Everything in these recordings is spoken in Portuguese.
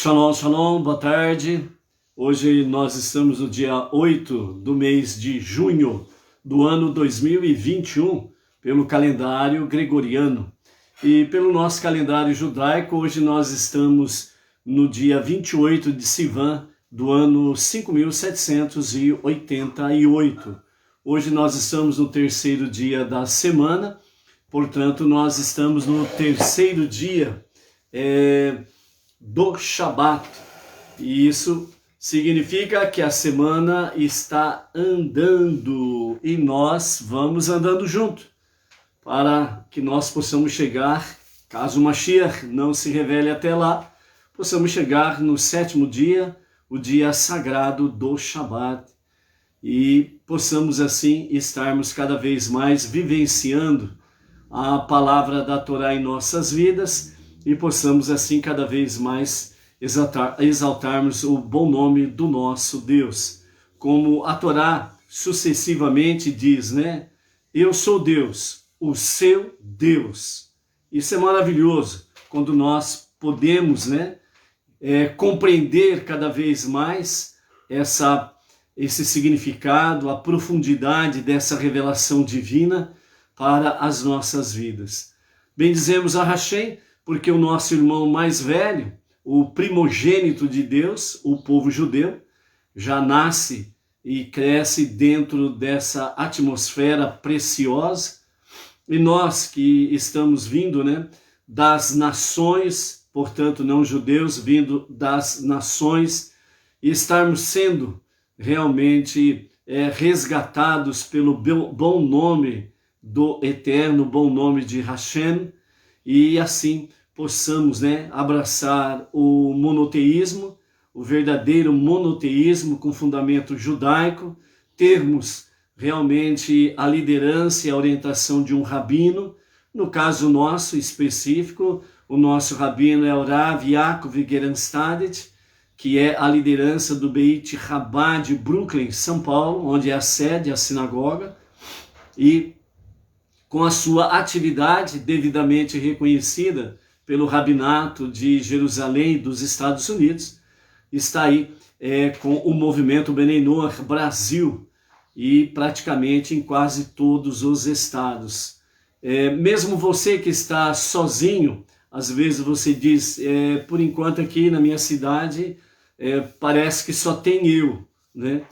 Shalom, shalom, boa tarde. Hoje nós estamos no dia 8 do mês de junho do ano 2021, pelo calendário gregoriano. E pelo nosso calendário judaico, hoje nós estamos no dia 28 de Sivan do ano 5788. Hoje nós estamos no terceiro dia da semana, portanto nós estamos no terceiro dia do Shabat, e isso significa que a semana está andando e nós vamos andando junto para que nós possamos chegar, caso o Mashiach não se revele até lá, possamos chegar no sétimo dia, o dia sagrado do Shabat, e possamos assim estarmos cada vez mais vivenciando a palavra da Torá em nossas vidas, e possamos assim cada vez mais exaltarmos o bom nome do nosso Deus. Como a Torá sucessivamente diz, né? Eu sou Deus, o seu Deus. Isso é maravilhoso, quando nós podemos, né, compreender cada vez mais esse significado, a profundidade dessa revelação divina para as nossas vidas. Bendizemos a Hashem, porque o nosso irmão mais velho, o primogênito de Deus, o povo judeu, já nasce e cresce dentro dessa atmosfera preciosa. E nós que estamos vindo, né, das nações, portanto não judeus, vindo das nações, e estarmos sendo realmente resgatados pelo bom nome do Eterno, bom nome de Hashem, e assim possamos, né, abraçar o monoteísmo, o verdadeiro monoteísmo com fundamento judaico, termos realmente a liderança e a orientação de um rabino. No caso nosso específico, o nosso rabino é o Rav Yaakov Gerenstadet, que é a liderança do Beit Chabad de Brooklyn, São Paulo, onde é a sede, a sinagoga, e com a sua atividade devidamente reconhecida pelo Rabinato de Jerusalém dos Estados Unidos, está aí com o movimento Bnei Noach Brasil, e praticamente em quase todos os estados. Mesmo você que está sozinho, às vezes você diz, por enquanto aqui na minha cidade, parece que só tem eu, né?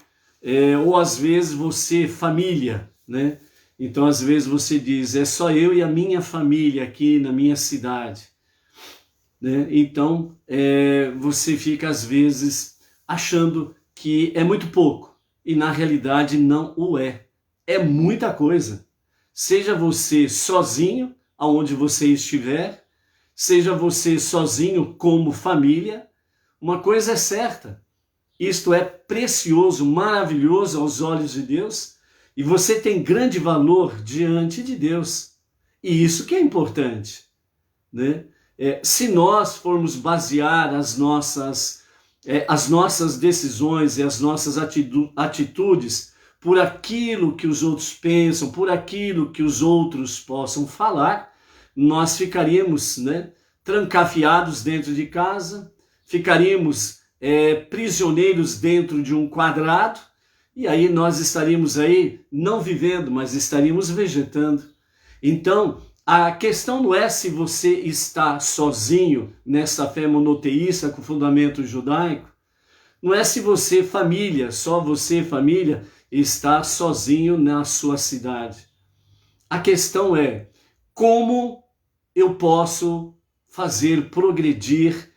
Ou às vezes você, família, né? Então às vezes você diz, é só eu e a minha família aqui na minha cidade, né? Então você fica às vezes achando que é muito pouco, e na realidade não o é. É muita coisa. Seja você sozinho, aonde você estiver, seja você sozinho como família, uma coisa é certa, isto é precioso, maravilhoso aos olhos de Deus, e você tem grande valor diante de Deus. E isso que é importante, né? Se nós formos basear as nossas decisões e as nossas atitudes por aquilo que os outros pensam, por aquilo que os outros possam falar, nós ficaríamos, né, trancafiados dentro de casa, ficaríamos prisioneiros dentro de um quadrado, e aí nós estaríamos aí não vivendo, mas estaríamos vegetando. Então, a questão não é se você está sozinho nessa fé monoteísta com fundamento judaico, não é se você, família, só você, família, está sozinho na sua cidade. A questão é como eu posso fazer progredir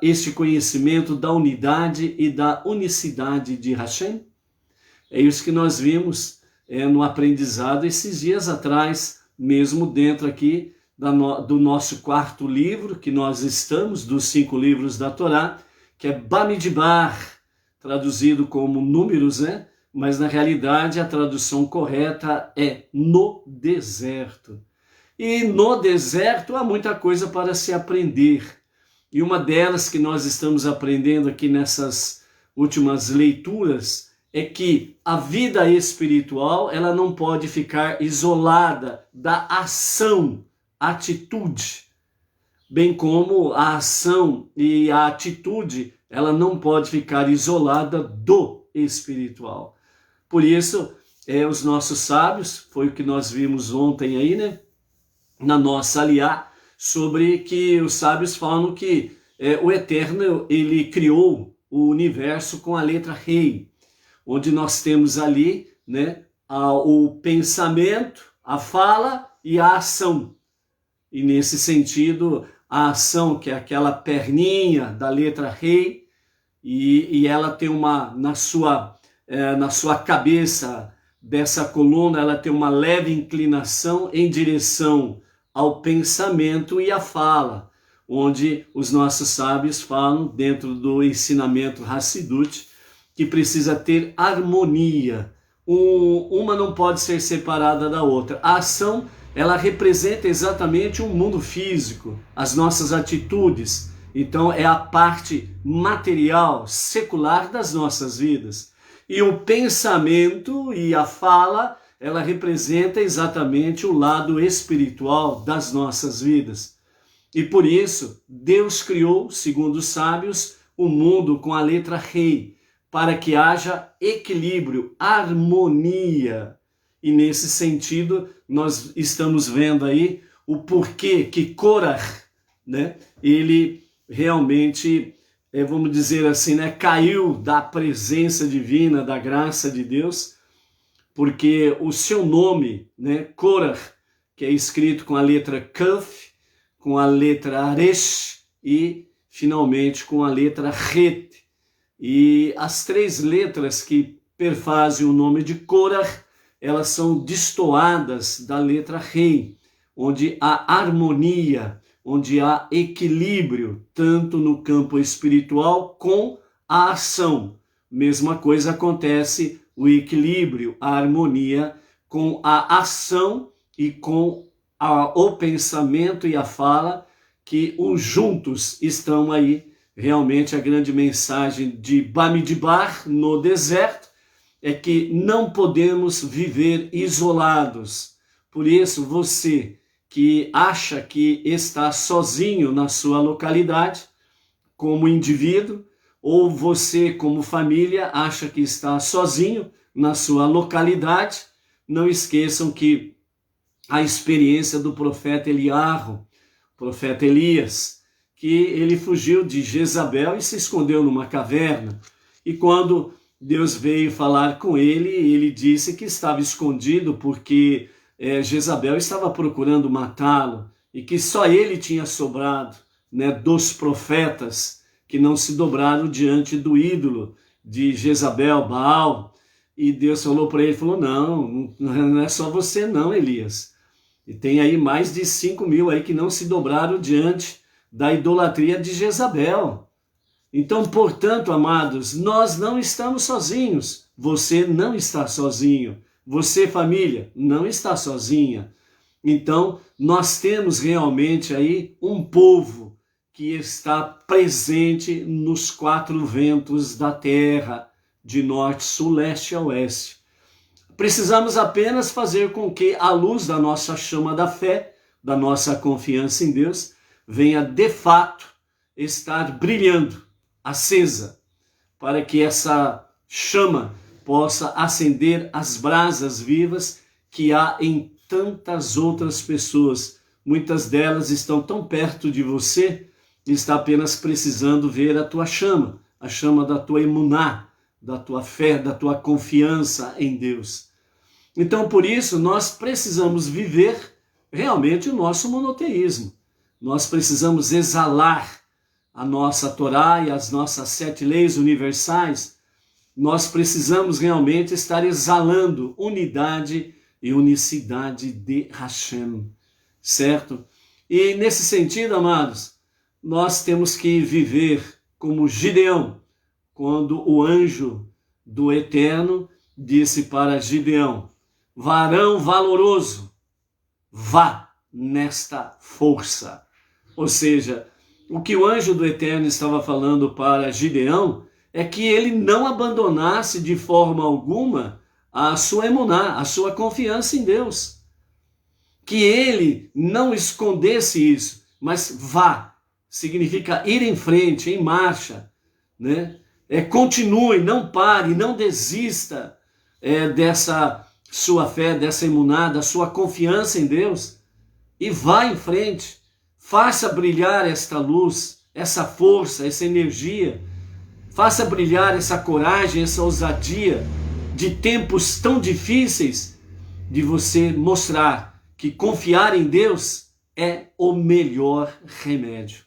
este conhecimento da unidade e da unicidade de Hashem. É isso que nós vimos no aprendizado esses dias atrás, mesmo dentro aqui do nosso quarto livro, que nós estamos, dos 5 livros da Torá, que é Bamidbar, traduzido como números, né? Mas na realidade a tradução correta é no deserto. E no deserto há muita coisa para se aprender. E uma delas que nós estamos aprendendo aqui nessas últimas leituras é que a vida espiritual ela não pode ficar isolada da ação, atitude bem como a ação e a atitude, ela não pode ficar isolada do espiritual. Por isso, os nossos sábios, foi o que nós vimos ontem aí, né, na nossa aliá, sobre que os sábios falam que o Eterno, ele criou o universo com a letra Rei, onde nós temos ali, né, o pensamento, a fala e a ação. E nesse sentido, a ação, que é aquela perninha da letra Rei, e ela tem na sua cabeça dessa coluna, ela tem uma leve inclinação em direção ao pensamento e à fala, onde os nossos sábios falam, dentro do ensinamento Hassidut, que precisa ter harmonia. Uma não pode ser separada da outra. A ação, ela representa exatamente o mundo físico, as nossas atitudes. Então é a parte material, secular das nossas vidas. E o pensamento e a fala, ela representa exatamente o lado espiritual das nossas vidas. E por isso, Deus criou, segundo os sábios, o mundo com a letra Rei, para que haja equilíbrio, harmonia. E nesse sentido, nós estamos vendo aí o porquê que Korah, né, ele realmente, vamos dizer assim, né, caiu da presença divina, da graça de Deus, porque o seu nome, né, Korah, que é escrito com a letra Kaf, com a letra Resh e finalmente com a letra Het. E as três letras que perfazem o nome de Korah, elas são destoadas da letra Rei, onde há harmonia, onde há equilíbrio, tanto no campo espiritual com a ação. Mesma coisa acontece, o equilíbrio, a harmonia com a ação e com o pensamento e a fala, que os juntos estão aí. Realmente a grande mensagem de Bamidbar no deserto é que não podemos viver isolados. Por isso, você que acha que está sozinho na sua localidade, como indivíduo, ou você como família acha que está sozinho na sua localidade, não esqueçam que a experiência do profeta Eliarro, profeta Elias, que ele fugiu de Jezabel e se escondeu numa caverna. E quando Deus veio falar com ele, ele disse que estava escondido porque Jezabel estava procurando matá-lo e que só ele tinha sobrado, né, dos profetas que não se dobraram diante do ídolo de Jezabel, Baal. E Deus falou para ele, falou, não é só você não, Elias. E tem aí mais de 5.000 aí que não se dobraram diante da idolatria de Jezabel. Então, portanto, amados, nós não estamos sozinhos. Você não está sozinho. Você, família, não está sozinha. Então, nós temos realmente aí um povo que está presente nos 4 ventos da terra, de norte, sul, leste a oeste. Precisamos apenas fazer com que a luz da nossa chama da fé, da nossa confiança em Deus, venha de fato estar brilhando, acesa, para que essa chama possa acender as brasas vivas que há em tantas outras pessoas. Muitas delas estão tão perto de você e está apenas precisando ver a tua chama, a chama da tua emuná, da tua fé, da tua confiança em Deus. Então, por isso, nós precisamos viver realmente o nosso monoteísmo. Nós precisamos exalar a nossa Torá e as nossas 7 leis universais. Nós precisamos realmente estar exalando unidade e unicidade de Hashem, certo? E nesse sentido, amados, nós temos que viver como Gideão, quando o anjo do Eterno disse para Gideão, varão valoroso, vá nesta força. Ou seja, o que o anjo do Eterno estava falando para Gideão é que ele não abandonasse de forma alguma a sua emuná, a sua confiança em Deus. Que ele não escondesse isso. mas vá. Significa ir em frente, em marcha, né? Continue, não pare, não desista dessa sua fé, dessa emuná, da sua confiança em Deus, e vá em frente. Faça brilhar esta luz, essa força, essa energia. Faça brilhar essa coragem, essa ousadia de tempos tão difíceis, de você mostrar que confiar em Deus é o melhor remédio,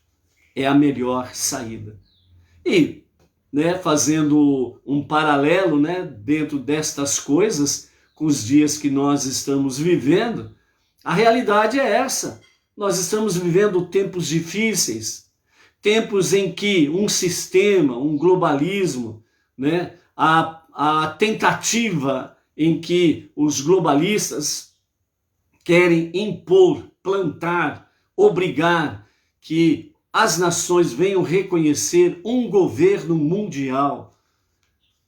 é a melhor saída. E, fazendo um paralelo, dentro destas coisas, com os dias que nós estamos vivendo, a realidade é essa. Nós estamos vivendo tempos difíceis, tempos em que um sistema, um globalismo, a tentativa em que os globalistas querem impor, plantar, obrigar que as nações venham reconhecer um governo mundial.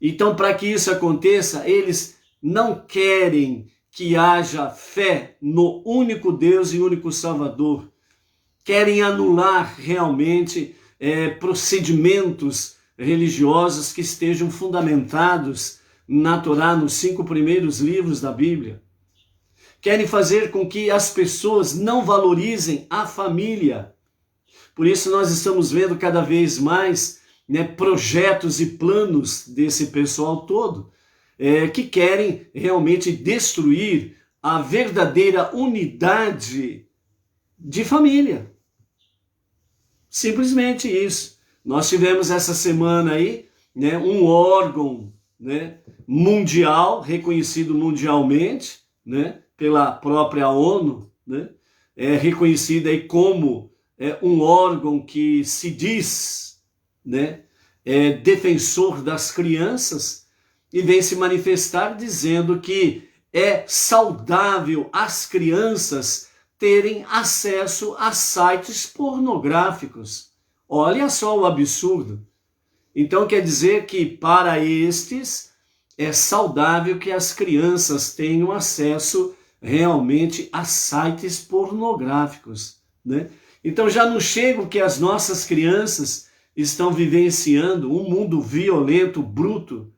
Então, para que isso aconteça, eles não querem que haja fé no único Deus e único Salvador. Querem anular realmente procedimentos religiosos que estejam fundamentados na Torá, nos 5 primeiros livros da Bíblia. Querem fazer com que as pessoas não valorizem a família. Por isso nós estamos vendo cada vez mais projetos e planos desse pessoal todo, que querem realmente destruir a verdadeira unidade de família. Simplesmente isso. Nós tivemos essa semana aí um órgão mundial, reconhecido mundialmente, pela própria ONU, reconhecido aí como um órgão que se diz defensor das crianças, e vem se manifestar dizendo que é saudável as crianças terem acesso a sites pornográficos. Olha só o absurdo. Então quer dizer que para estes é saudável que as crianças tenham acesso realmente a sites pornográficos, Então já não chega que as nossas crianças estão vivenciando um mundo violento, bruto,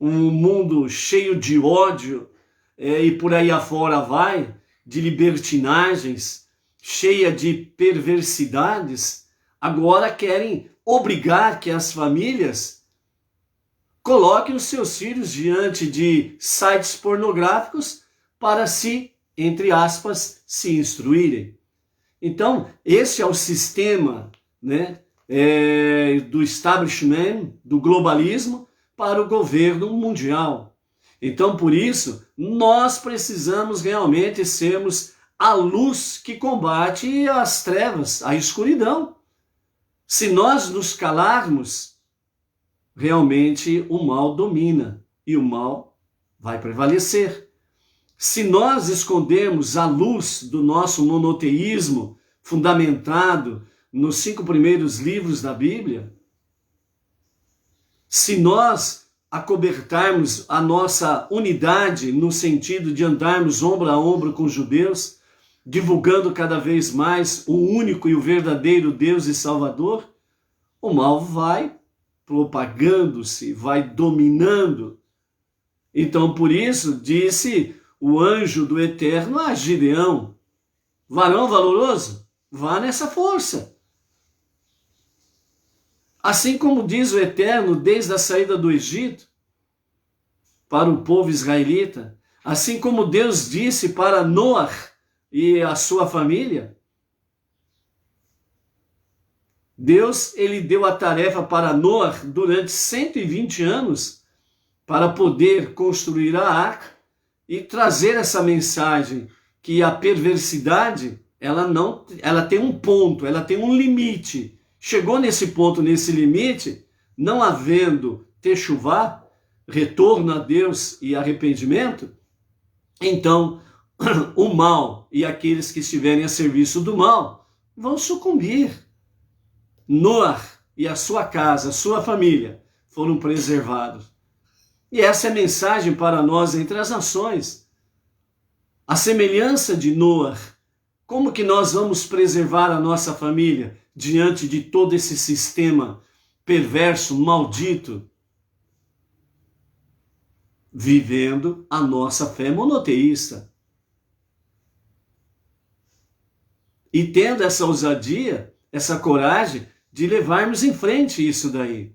um mundo cheio de ódio, e por aí afora vai, de libertinagens, cheia de perversidades. Agora querem obrigar que as famílias coloquem os seus filhos diante de sites pornográficos para se, entre aspas, se instruírem. Então, esse é o sistema do establishment, do globalismo, para o governo mundial. Então, por isso, nós precisamos realmente sermos a luz que combate as trevas, a escuridão. Se nós nos calarmos, realmente o mal domina e o mal vai prevalecer. Se nós escondermos a luz do nosso monoteísmo, fundamentado nos 5 primeiros livros da Bíblia, se nós acobertarmos a nossa unidade no sentido de andarmos ombro a ombro com os judeus, divulgando cada vez mais o único e o verdadeiro Deus e Salvador, o mal vai propagando-se, vai dominando. Então, por isso, disse o anjo do Eterno a Gideão: varão valoroso, vá nessa força. Assim como diz o Eterno desde a saída do Egito para o povo israelita, assim como Deus disse para Noé e a sua família, Deus ele deu a tarefa para Noé durante 120 anos para poder construir a arca e trazer essa mensagem que a perversidade ela tem um ponto, ela tem um limite. Chegou nesse ponto, nesse limite, não havendo techuvá, retorno a Deus e arrependimento, então o mal e aqueles que estiverem a serviço do mal vão sucumbir. Noé e a sua casa, a sua família foram preservados. E essa é a mensagem para nós entre as nações. A semelhança de Noé Como que nós vamos preservar a nossa família diante de todo esse sistema perverso, maldito? Vivendo a nossa fé monoteísta. E tendo essa ousadia, essa coragem de levarmos em frente isso daí.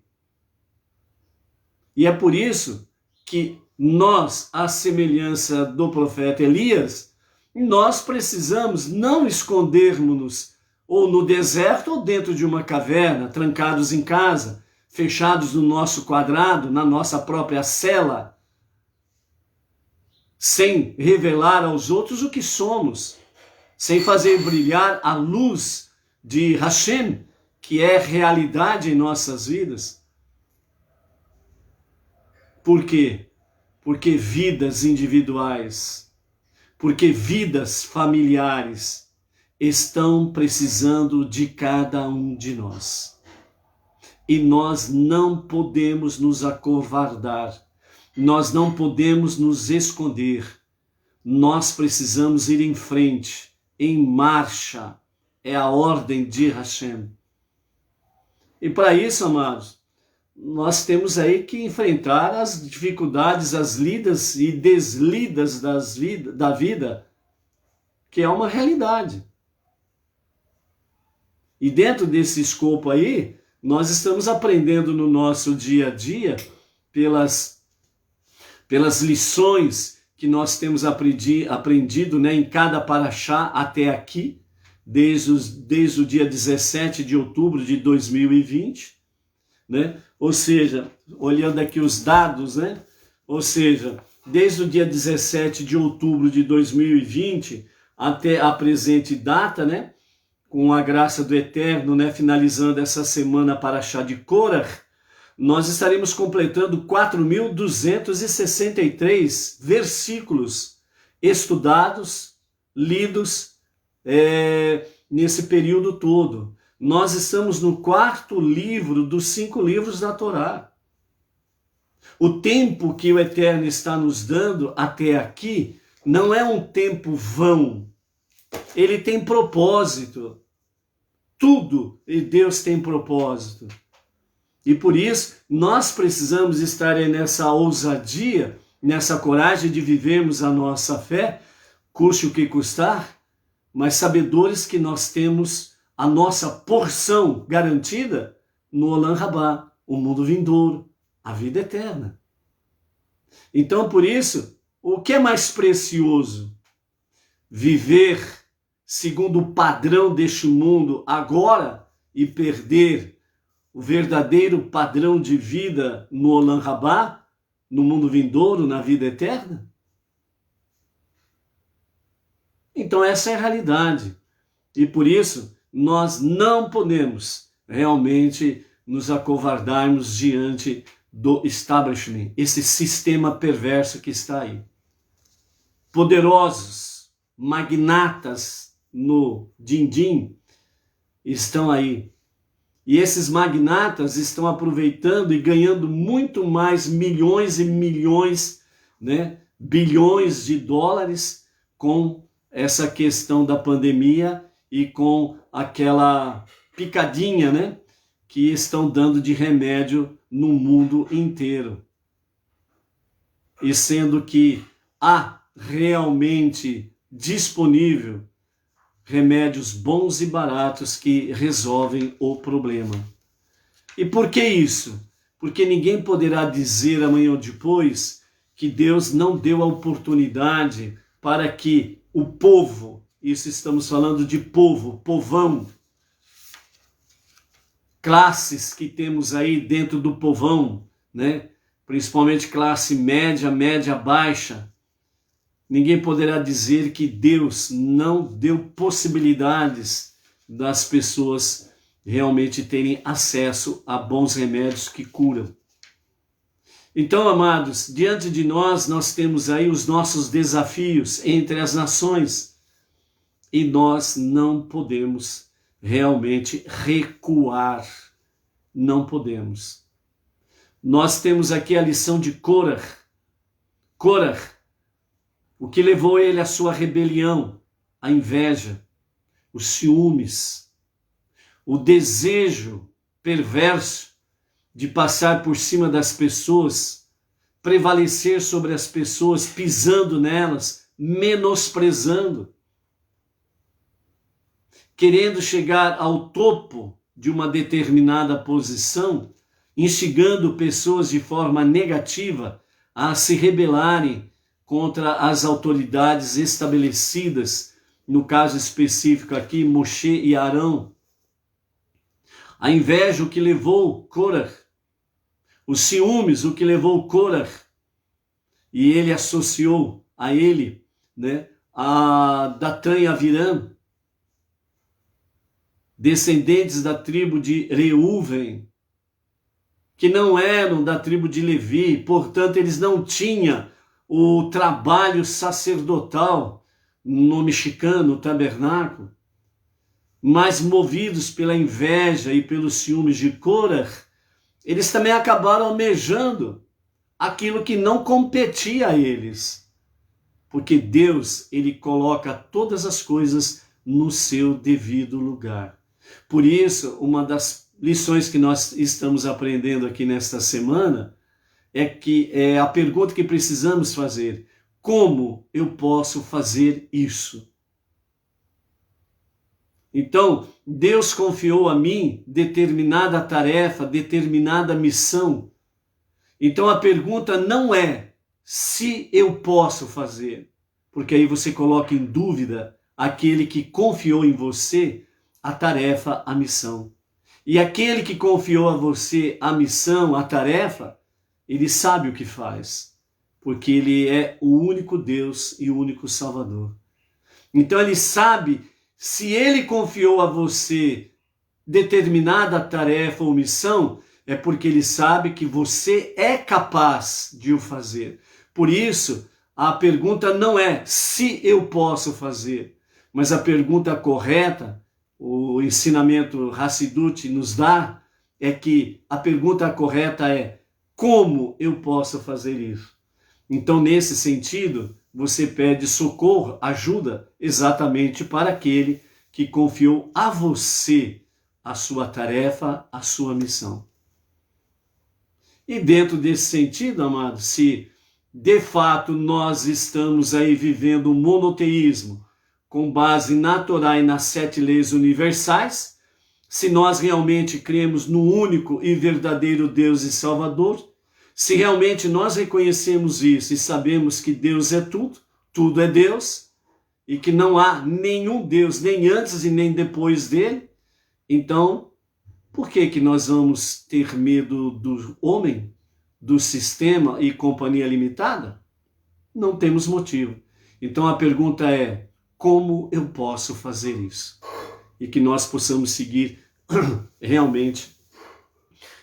E é por isso que nós, à semelhança do profeta Elias, nós precisamos não escondermos-nos ou no deserto ou dentro de uma caverna, trancados em casa, fechados no nosso quadrado, na nossa própria cela, sem revelar aos outros o que somos, sem fazer brilhar a luz de Hashem, que é realidade em nossas vidas. Por quê? Porque vidas individuais, porque vidas familiares estão precisando de cada um de nós. E nós não podemos nos acovardar, nós não podemos nos esconder, nós precisamos ir em frente, em marcha, é a ordem de Hashem. E para isso, amados, nós temos aí que enfrentar as dificuldades, as lidas e deslidas da vida, que é uma realidade. E dentro desse escopo aí, nós estamos aprendendo no nosso dia a dia, pelas lições que nós temos aprendido, né, em cada paraxá até aqui, desde o dia 17 de outubro de 2020, né? Ou seja, olhando aqui os dados, né? Ou seja, desde o dia 17 de outubro de 2020 até a presente data, né? Com a graça do Eterno, né? Finalizando essa semana paraxá de Korach, nós estaremos completando 4.263 versículos estudados, lidos nesse período todo. Nós estamos no 4º livro dos 5 livros da Torá. O tempo que o Eterno está nos dando até aqui não é um tempo vão. Ele tem propósito. Tudo em Deus tem propósito. E por isso, nós precisamos estar aí nessa ousadia, nessa coragem de vivermos a nossa fé, custe o que custar, mas sabedores que nós temos a nossa porção garantida no Olam Rabá, o mundo vindouro, a vida eterna. Então, por isso, o que é mais precioso? Viver segundo o padrão deste mundo agora e perder o verdadeiro padrão de vida no Olam Rabá, no mundo vindouro, na vida eterna? Então essa é a realidade. E por isso nós não podemos realmente nos acovardarmos diante do establishment, esse sistema perverso que está aí. Poderosos, magnatas no din-din estão aí. E esses magnatas estão aproveitando e ganhando muito mais milhões e milhões, né, bilhões de dólares com essa questão da pandemia e com aquela picadinha, né, que estão dando de remédio no mundo inteiro. E sendo que há realmente disponível remédios bons e baratos que resolvem o problema. E por que isso? Porque ninguém poderá dizer amanhã ou depois que Deus não deu a oportunidade para que o povo, isso estamos falando de povo, povão, classes que temos aí dentro do povão, né? Principalmente classe média, média baixa. Ninguém poderá dizer que Deus não deu possibilidades das pessoas realmente terem acesso a bons remédios que curam. Então, amados, diante de nós temos aí os nossos desafios entre as nações e nós não podemos realmente recuar. Não podemos. Nós temos aqui a lição de Korach. Korach, o que levou ele à sua rebelião, a inveja. os ciúmes, o desejo perverso de passar por cima das pessoas, prevalecer sobre as pessoas, pisando nelas, menosprezando, querendo chegar ao topo de uma determinada posição, instigando pessoas de forma negativa a se rebelarem contra as autoridades estabelecidas, no caso específico aqui, Moshe e Arão. A inveja, o que levou Korah, os ciúmes, o que levou Korah, e ele associou a ele, a Datã e Aviram, descendentes da tribo de Reuven, que não eram da tribo de Levi, portanto eles não tinham o trabalho sacerdotal no mexicano, no tabernáculo, mas movidos pela inveja e pelos ciúmes de Korah, eles também acabaram almejando aquilo que não competia a eles, porque Deus, ele coloca todas as coisas no seu devido lugar. Por isso, uma das lições que nós estamos aprendendo aqui nesta semana é a pergunta que precisamos fazer: como eu posso fazer isso? Então, Deus confiou a mim determinada tarefa, determinada missão. Então a pergunta não é se eu posso fazer, porque aí você coloca em dúvida aquele que confiou em você a tarefa, a missão. E aquele que confiou a você a missão, a tarefa, ele sabe o que faz, porque ele é o único Deus e o único Salvador. Então ele sabe, se ele confiou a você determinada tarefa ou missão, é porque ele sabe que você é capaz de o fazer. Por isso, a pergunta não é se eu posso fazer, mas a pergunta correta, o ensinamento Hassidut nos dá, é que a pergunta correta é: como eu posso fazer isso? Então, nesse sentido, você pede socorro, ajuda, exatamente para aquele que confiou a você a sua tarefa, a sua missão. E dentro desse sentido, amados, se de fato nós estamos aí vivendo um monoteísmo com base na Torá e nas 7 leis universais, se nós realmente cremos no único e verdadeiro Deus e Salvador, se realmente nós reconhecemos isso e sabemos que Deus é tudo, tudo é Deus, e que não há nenhum Deus, nem antes e nem depois dele, então, por que nós vamos ter medo do homem, do sistema e companhia limitada? Não temos motivo. Então a pergunta é: como eu posso fazer isso? E que nós possamos seguir realmente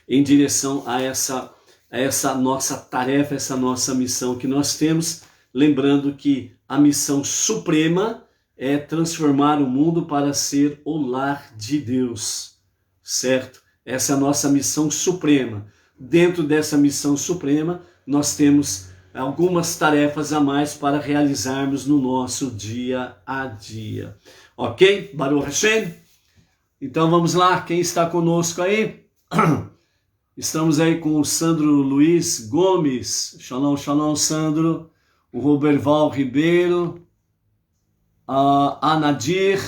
em direção a essa nossa tarefa, essa nossa missão que nós temos, lembrando que a missão suprema é transformar o mundo para ser o lar de Deus, certo? Essa é a nossa missão suprema. Dentro dessa missão suprema, nós temos algumas tarefas a mais para realizarmos no nosso dia a dia. Ok? Baruch Hashem? Então vamos lá, quem está conosco aí? Estamos aí com o Sandro Luiz Gomes. Shalom, shalom, Sandro. O Roberval Ribeiro. A Nadir.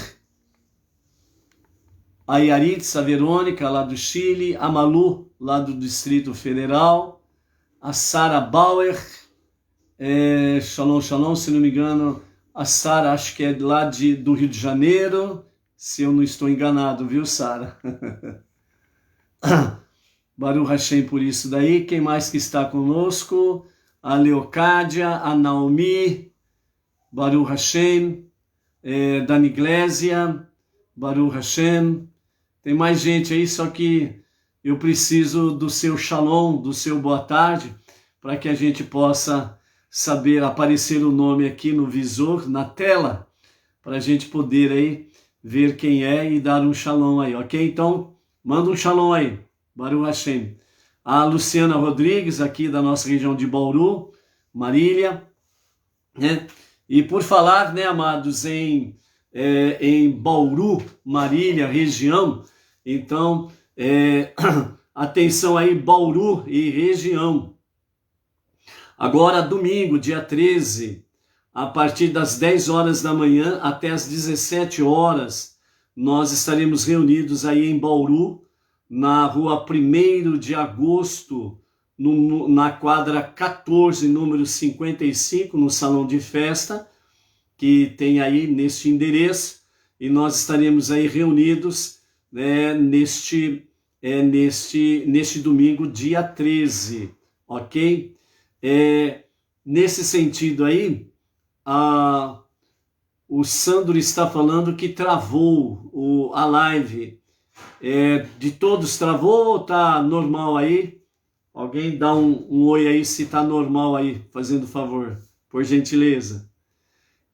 A Yaritza Verônica, lá do Chile. A Malu, lá do Distrito Federal. A Sara Bauer. Shalom, shalom, se não me engano. A Sara, acho que é lá do Rio de Janeiro. Se eu não estou enganado, viu, Sara? Baruch Hashem por isso daí. Quem mais que está conosco? A Leocádia, a Naomi, Baruch Hashem, Dani Iglesia, Baruch Hashem. Tem mais gente aí, só que eu preciso do seu shalom, do seu boa tarde, para que a gente possa saber, aparecer o nome aqui no visor, na tela, para a gente poder aí ver quem é e dar um shalom aí, ok? Então, manda um shalom aí. Baruch Hashem. A Luciana Rodrigues, aqui da nossa região de Bauru, Marília, né? E por falar, né, amados, em em Bauru, Marília, região. Então, atenção aí, Bauru e região. Agora, domingo, dia 13, a partir das 10 horas da manhã até as 17 horas, nós estaremos reunidos aí em Bauru, na rua 1º de agosto, na quadra 14, número 55, no salão de festa, que tem aí neste endereço, e nós estaremos aí reunidos neste domingo, dia 13, ok? Nesse sentido aí, o Sandro está falando que travou a live. De todos travou ou tá normal aí? Alguém dá um oi aí se tá normal aí, fazendo favor, por gentileza.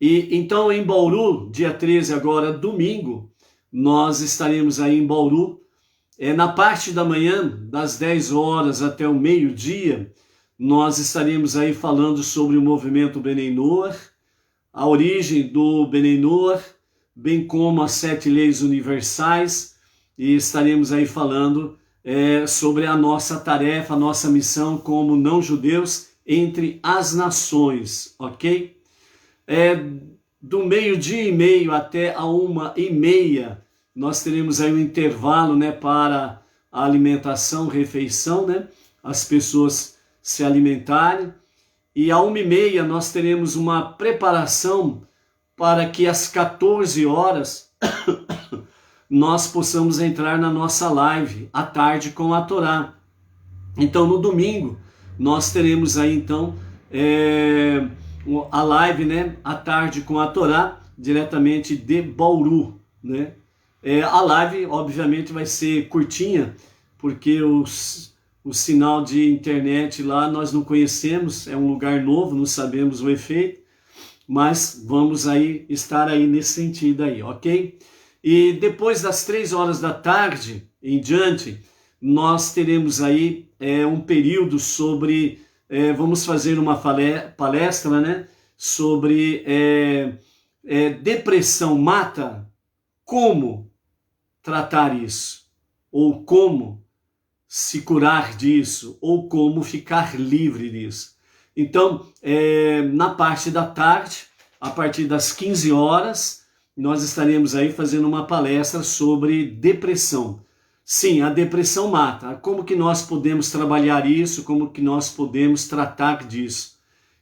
E então em Bauru, dia 13 agora, domingo, nós estaremos aí em Bauru, na parte da manhã, das 10 horas até o meio-dia, nós estaremos aí falando sobre o movimento Bnei Noach, a origem do Bnei Noach, bem como as 7 leis universais, e estaremos aí falando sobre a nossa tarefa, a nossa missão como não-judeus entre as nações, ok? Do meio-dia e meio até a 1h30, nós teremos aí um intervalo, para a alimentação, refeição, as pessoas se alimentarem. E a 1h30 nós teremos uma preparação para que às 14 horas nós possamos entrar na nossa live à tarde com a Torá. Então no domingo nós teremos aí então a live, à tarde com a Torá, diretamente de Bauru, a live obviamente vai ser curtinha, porque o sinal de internet lá nós não conhecemos, é um lugar novo, não sabemos o efeito, mas vamos aí estar aí nesse sentido aí, ok? E depois das 3 horas da tarde em diante, nós teremos aí um período sobre, vamos fazer uma palestra, sobre depressão mata, como tratar isso, ou como se curar disso, ou como ficar livre disso. Então, na parte da tarde, a partir das 15 horas, nós estaremos aí fazendo uma palestra sobre depressão. Sim, a depressão mata. Como que nós podemos trabalhar isso? Como que nós podemos tratar disso?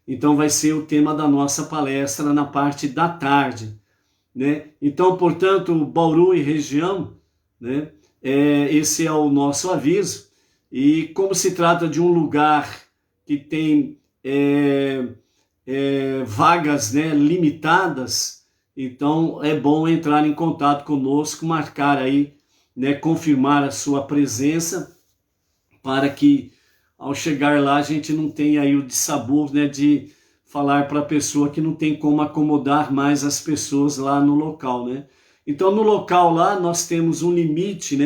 Então vai ser o tema da nossa palestra na parte da tarde, Então, portanto, Bauru e região, esse é o nosso aviso. E como se trata de um lugar que tem vagas limitadas, então é bom entrar em contato conosco, marcar aí, confirmar a sua presença, para que ao chegar lá a gente não tenha aí o dissabor, de falar para a pessoa que não tem como acomodar mais as pessoas lá no local, Então no local lá nós temos um limite,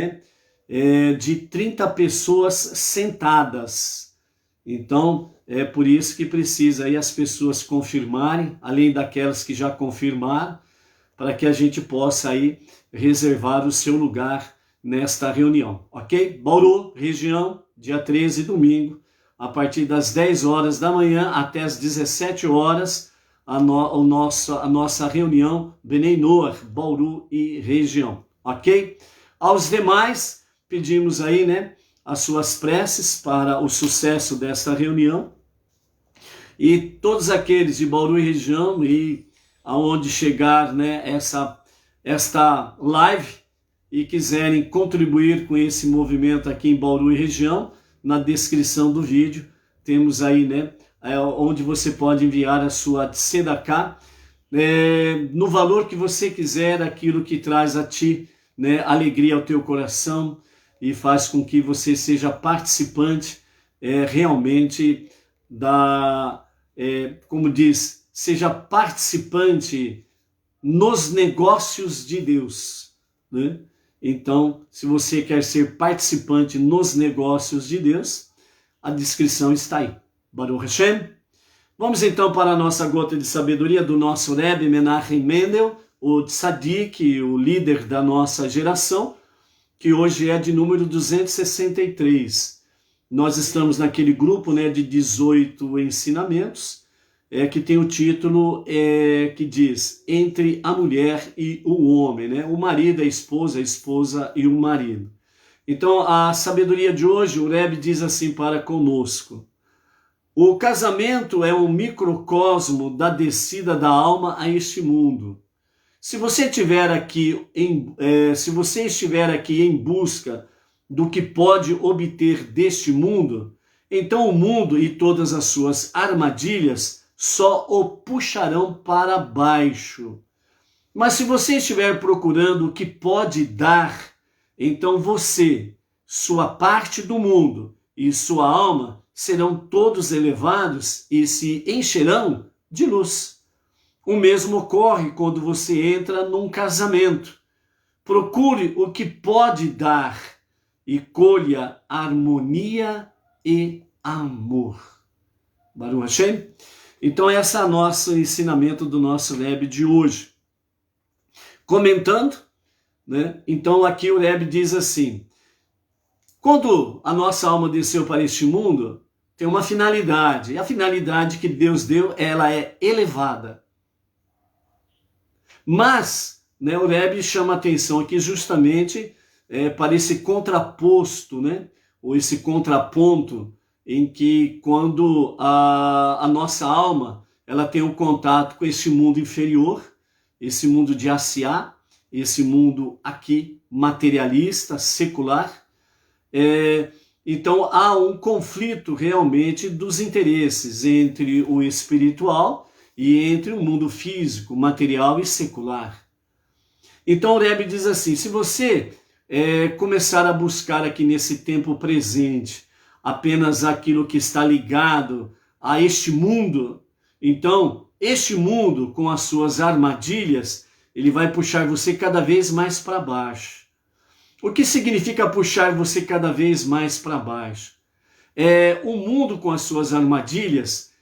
de 30 pessoas sentadas. Então é por isso que precisa aí as pessoas confirmarem, além daquelas que já confirmaram, para que a gente possa aí reservar o seu lugar nesta reunião, ok? Bauru, região, dia 13, domingo, a partir das 10 horas da manhã até as 17 horas, a nossa reunião Bnei Noach, Bauru e região, ok? Aos demais, pedimos aí, as suas preces para o sucesso desta reunião, e todos aqueles de Bauru e região, e aonde chegar, esta live, e quiserem contribuir com esse movimento aqui em Bauru e região, na descrição do vídeo temos aí, onde você pode enviar a sua tzedakah, no valor que você quiser, aquilo que traz a ti, alegria ao teu coração e faz com que você seja participante realmente como diz, seja participante nos negócios de Deus, Então, se você quer ser participante nos negócios de Deus, a descrição está aí. Baruch Hashem. Vamos então para a nossa gota de sabedoria do nosso Rebbe Menachem Mendel, o Tzadik, o líder da nossa geração, que hoje é de número 263. Nós estamos naquele grupo, né, de 18 ensinamentos, que tem o título que diz Entre a Mulher e o Homem, né? O marido, a esposa e o marido. Então, a sabedoria de hoje, o Rebbe diz assim para conosco: o casamento é um microcosmo da descida da alma a este mundo. Se você estiver aqui em busca do que pode obter deste mundo, então o mundo e todas as suas armadilhas só o puxarão para baixo. Mas se você estiver procurando o que pode dar, então você, sua parte do mundo e sua alma serão todos elevados e se encherão de luz. O mesmo ocorre quando você entra num casamento. Procure o que pode dar e colha harmonia e amor. Baruch Hashem. Então esse é o nosso ensinamento do nosso Rebbe de hoje. Comentando, né? Então aqui o Rebbe diz assim: quando a nossa alma desceu para este mundo, tem uma finalidade. E a finalidade que Deus deu, ela é elevada. Mas, né, o Rebbe chama a atenção aqui justamente para esse contraposto, né? Ou esse contraponto em que quando a nossa alma ela tem um contato com esse mundo inferior, esse mundo de Asiá, esse mundo aqui materialista, secular, então há um conflito realmente dos interesses entre o espiritual e entre o mundo físico, material e secular. Então o Rebbe diz assim: se você começar a buscar aqui nesse tempo presente apenas aquilo que está ligado a este mundo, então este mundo com as suas armadilhas, ele vai puxar você cada vez mais para baixo. O que significa puxar você cada vez mais para baixo? O mundo com as suas armadilhas,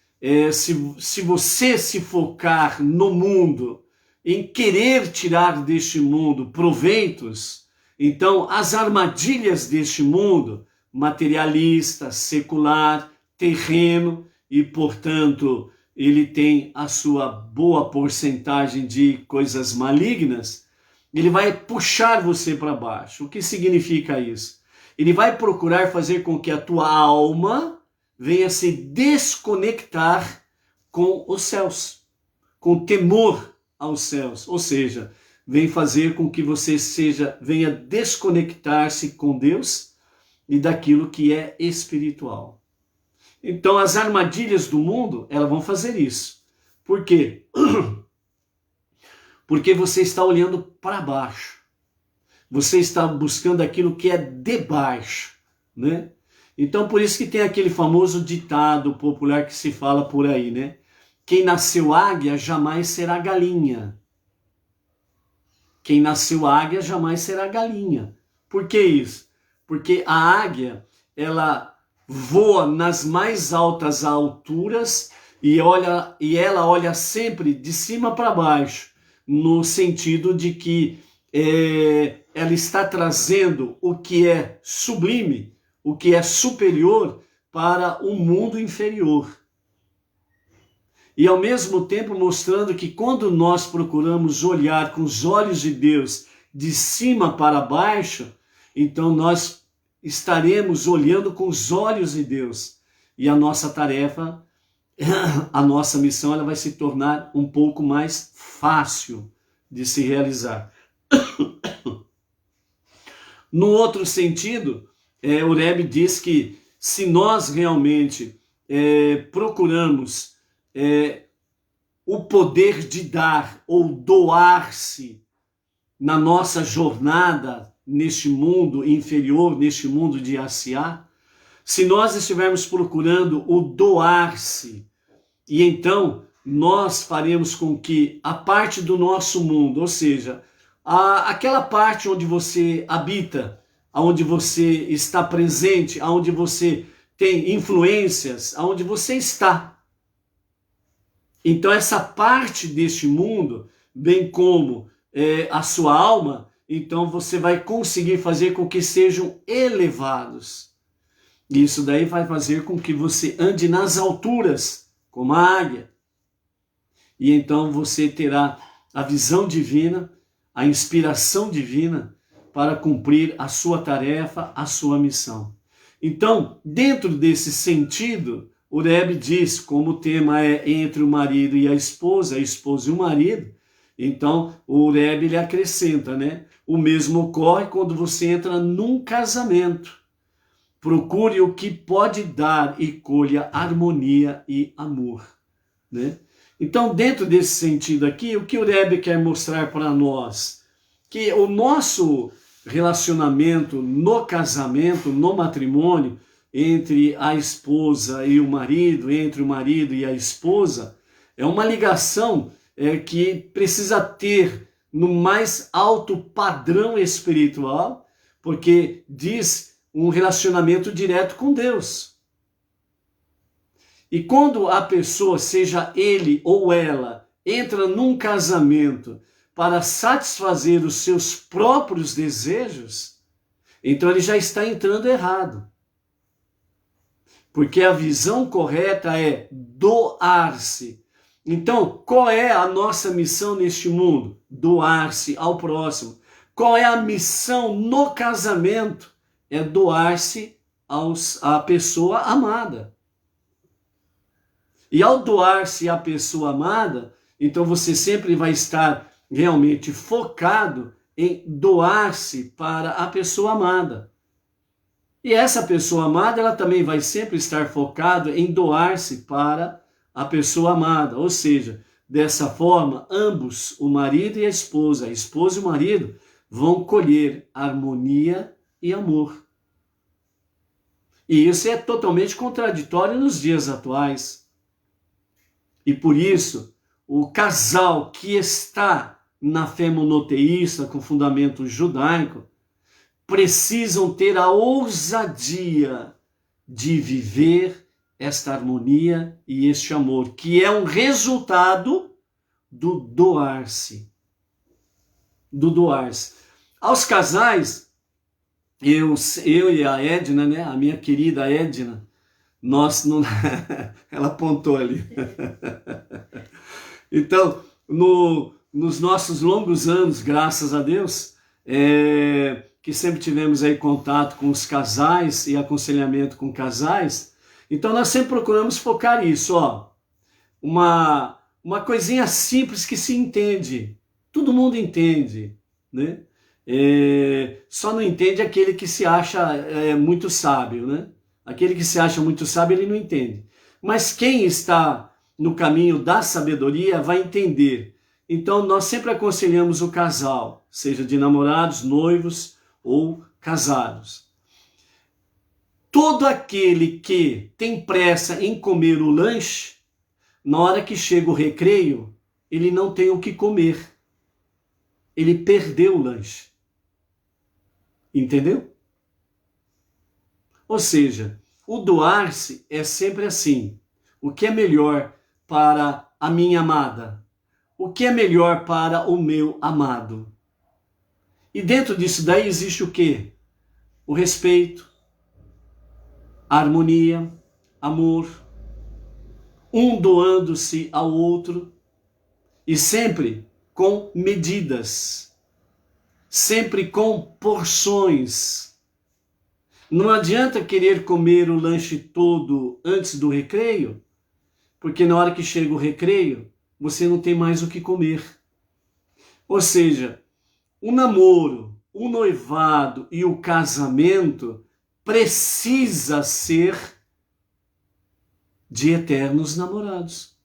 se você se focar no mundo, em querer tirar deste mundo proveitos, então as armadilhas deste mundo, materialista, secular, terreno, e portanto ele tem a sua boa porcentagem de coisas malignas, ele vai puxar você para baixo. O que significa isso? Ele vai procurar fazer com que a tua alma venha se desconectar com os céus, com temor aos céus, ou seja, vem fazer com que você venha desconectar-se com Deus e daquilo que é espiritual. Então as armadilhas do mundo, elas vão fazer isso. Por quê? Porque você está olhando para baixo. Você está buscando aquilo que é debaixo, né? Então por isso que tem aquele famoso ditado popular que se fala por aí, né? Quem nasceu águia jamais será galinha. Quem nasceu águia jamais será galinha. Por que isso? Porque a águia, ela voa nas mais altas alturas e ela olha sempre de cima para baixo, no sentido de que ela está trazendo o que é sublime, o que é superior para o mundo inferior. E ao mesmo tempo mostrando que quando nós procuramos olhar com os olhos de Deus de cima para baixo, então nós estaremos olhando com os olhos de Deus. E a nossa tarefa, a nossa missão, ela vai se tornar um pouco mais fácil de se realizar. No outro sentido, o Rebbe diz que se nós realmente procuramos o poder de dar ou doar-se na nossa jornada neste mundo inferior, neste mundo de Asiá, se nós estivermos procurando o doar-se, e então nós faremos com que a parte do nosso mundo, ou seja, aquela parte onde você habita, onde você está presente, onde você tem influências, onde você está. Então essa parte deste mundo, bem como a sua alma, então você vai conseguir fazer com que sejam elevados. Isso daí vai fazer com que você ande nas alturas, como a águia. E então você terá a visão divina, a inspiração divina para cumprir a sua tarefa, a sua missão. Então, dentro desse sentido, o Rebbe diz, como o tema é entre o marido e a esposa e o marido, então o Rebbe ele acrescenta, né? O mesmo ocorre quando você entra num casamento. Procure o que pode dar e colha harmonia e amor, né? Então, dentro desse sentido aqui, o que o Rebbe quer mostrar para nós? Que o nosso relacionamento no casamento, no matrimônio, entre a esposa e o marido, entre o marido e a esposa, é uma ligação que precisa ter no mais alto padrão espiritual, porque diz um relacionamento direto com Deus. E quando a pessoa, seja ele ou ela, entra num casamento para satisfazer os seus próprios desejos, então ele já está entrando errado. Porque a visão correta é doar-se. Então, qual é a nossa missão neste mundo? Doar-se ao próximo. Qual é a missão no casamento? É doar-se à pessoa amada. E ao doar-se à pessoa amada, então você sempre vai estar realmente focado em doar-se para a pessoa amada. E essa pessoa amada, ela também vai sempre estar focada em doar-se para a pessoa amada. Ou seja, dessa forma, ambos, o marido e a esposa e o marido, vão colher harmonia e amor. E isso é totalmente contraditório nos dias atuais. E por isso, o casal que está na fé monoteísta, com fundamento judaico, precisam ter a ousadia de viver esta harmonia e este amor, que é um resultado do doar-se. Do doar-se. Aos casais, eu e a Edna, né, a minha querida Edna, nós não... ela apontou ali. Então, nos nossos longos anos, graças a Deus, que sempre tivemos aí contato com os casais e aconselhamento com casais, então nós sempre procuramos focar isso, ó, uma coisinha simples que se entende, todo mundo entende, né? Só não entende aquele que se acha muito sábio, né? Aquele que se acha muito sábio, ele não entende. Mas quem está no caminho da sabedoria vai entender. Então nós sempre aconselhamos o casal, seja de namorados, noivos ou casados. Todo aquele que tem pressa em comer o lanche, na hora que chega o recreio, ele não tem o que comer. Ele perdeu o lanche. Entendeu? Ou seja, o doar-se é sempre assim. O que é melhor para a minha amada? O que é melhor para o meu amado? E dentro disso daí existe o quê? O respeito, a harmonia, amor, um doando-se ao outro e sempre com medidas, sempre com porções. Não adianta querer comer o lanche todo antes do recreio, porque na hora que chega o recreio, você não tem mais o que comer. Ou seja, o namoro, o noivado e o casamento precisa ser de eternos namorados.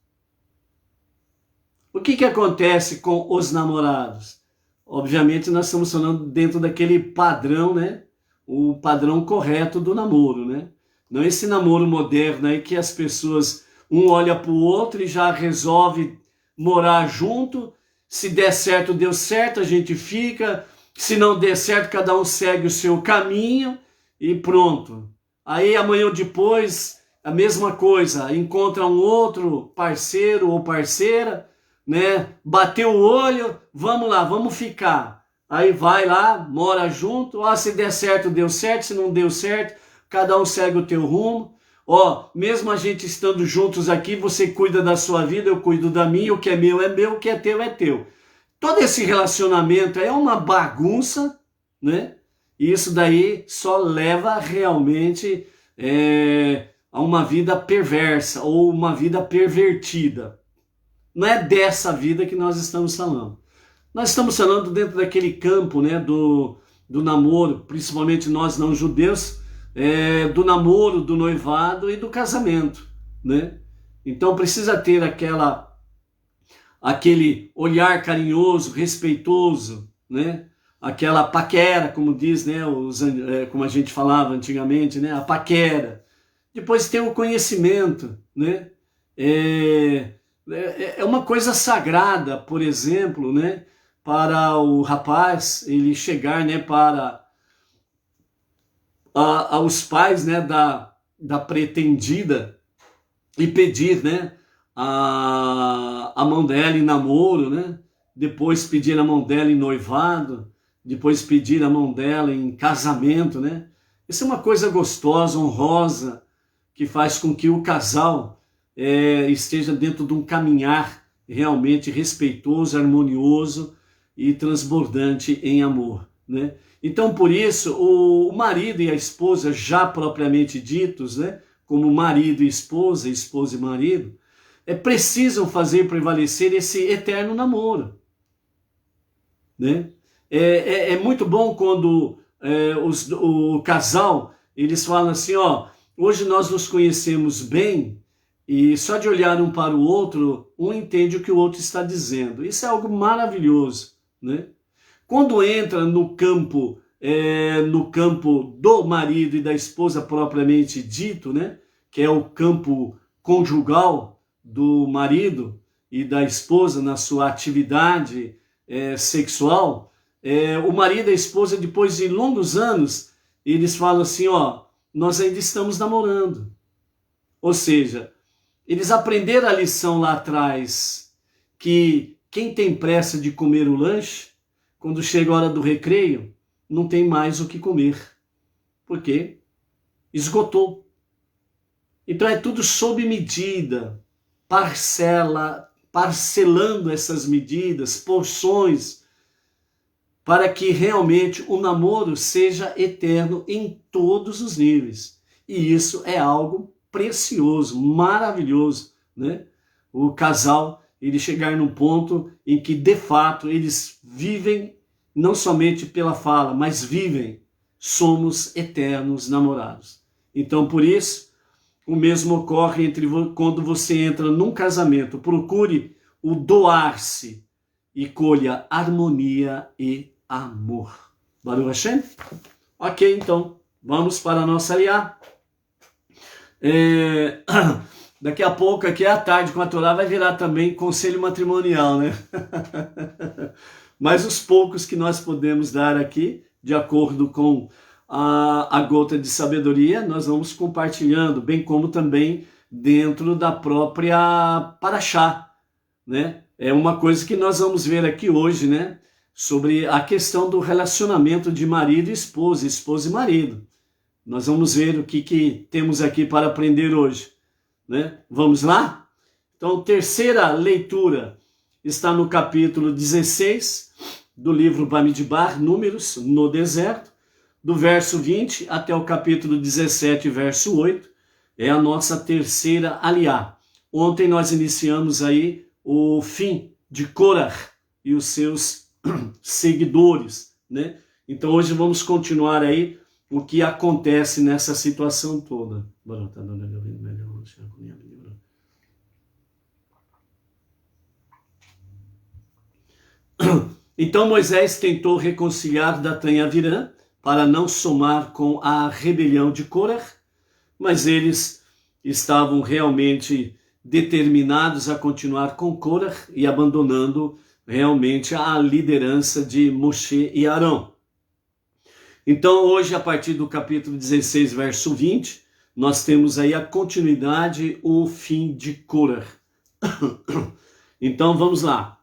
O que acontece com os namorados? Obviamente nós estamos falando dentro daquele padrão, né? O padrão correto do namoro, né? Não esse namoro moderno aí que as pessoas, um olha para o outro e já resolve morar junto. Se der certo, deu certo, a gente fica. Se não der certo, cada um segue o seu caminho e pronto. Aí amanhã ou depois, a mesma coisa, encontra um outro parceiro ou parceira, né? Bateu o olho, vamos lá, vamos ficar. Aí vai lá, mora junto, ó, se der certo, deu certo, se não deu certo, cada um segue o teu rumo. Ó, mesmo a gente estando juntos aqui, você cuida da sua vida, eu cuido da minha, o que é meu, o que é teu é teu. Todo esse relacionamento é uma bagunça, né? E isso daí só leva realmente a uma vida perversa ou uma vida pervertida. Não é dessa vida que nós estamos falando. Nós estamos falando dentro daquele campo, né, do namoro, principalmente nós não judeus, do namoro, do noivado e do casamento, né? Então precisa ter aquele olhar carinhoso, respeitoso, né? Aquela paquera, como diz, né, como a gente falava antigamente, né, a paquera. Depois tem o conhecimento, né? É uma coisa sagrada, por exemplo, né, para o rapaz ele chegar, né, para aos pais, né, da pretendida e pedir, né, a mão dela em namoro, né? Depois pedir a mão dela em noivado, depois pedir a mão dela em casamento, né? Isso é uma coisa gostosa, honrosa, que faz com que o casal esteja dentro de um caminhar realmente respeitoso, harmonioso e transbordante em amor, né? Então, por isso, o marido e a esposa, já propriamente ditos, né, como marido e esposa e marido, precisam fazer prevalecer esse eterno namoro, né? É muito bom quando o casal, eles falam assim, ó, hoje nós nos conhecemos bem e só de olhar um para o outro, um entende o que o outro está dizendo. Isso é algo maravilhoso, né? Quando entra no campo do marido e da esposa propriamente dito, né, que é o campo conjugal do marido e da esposa na sua atividade sexual, o marido e a esposa, depois de longos anos, eles falam assim, ó, nós ainda estamos namorando. Ou seja, eles aprenderam a lição lá atrás, que quem tem pressa de comer o lanche, quando chega a hora do recreio, não tem mais o que comer. Por quê? Esgotou. Então é tudo sob medida, parcelando essas medidas, porções, para que realmente o namoro seja eterno em todos os níveis. E isso é algo precioso, maravilhoso, né? O casal, ele chegar num ponto em que, de fato, eles vivem, não somente pela fala, mas vivem, somos eternos namorados. Então, por isso, o mesmo ocorre quando você entra num casamento. Procure o doar-se e colha harmonia e amor. Baruch Hashem? Ok, então, vamos para a nossa aliá. Daqui a pouco, aqui à tarde, com a Torá, vai virar também conselho matrimonial, né? Mas os poucos que nós podemos dar aqui, de acordo com a gota de sabedoria, nós vamos compartilhando, bem como também dentro da própria Parashá, né? É uma coisa que nós vamos ver aqui hoje, né? Sobre a questão do relacionamento de marido e esposa e marido. Nós vamos ver o que temos aqui para aprender hoje, né? Vamos lá? Então, terceira leitura está no capítulo 16 do livro Bamidbar, Números, no deserto, do verso 20 até o capítulo 17, verso 8, é a nossa terceira aliá. Ontem nós iniciamos aí o fim de Korah e os seus seguidores, né? Então hoje vamos continuar aí o que acontece nessa situação toda. Então Moisés tentou reconciliar Datã e Avirã para não somar com a rebelião de Korah, mas eles estavam realmente determinados a continuar com Korah e abandonando realmente a liderança de Moshe e Arão. Então hoje, a partir do capítulo 16, verso 20, nós temos aí a continuidade, o fim de Korah. Então vamos lá.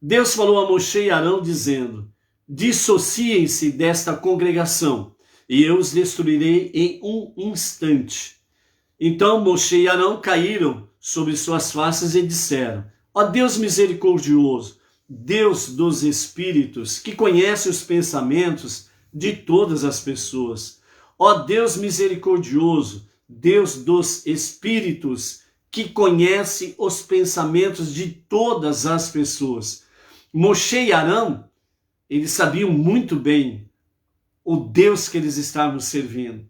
Deus falou a Moshe e Arão dizendo: dissociem-se desta congregação e eu os destruirei em um instante. Então Moshe e Arão caíram sobre suas faces e disseram: ó Deus misericordioso, Deus dos espíritos, que conhece os pensamentos de todas as pessoas. Ó Deus misericordioso, Deus dos espíritos, que conhece os pensamentos de todas as pessoas. Moshe e Arão, eles sabiam muito bem o Deus que eles estavam servindo.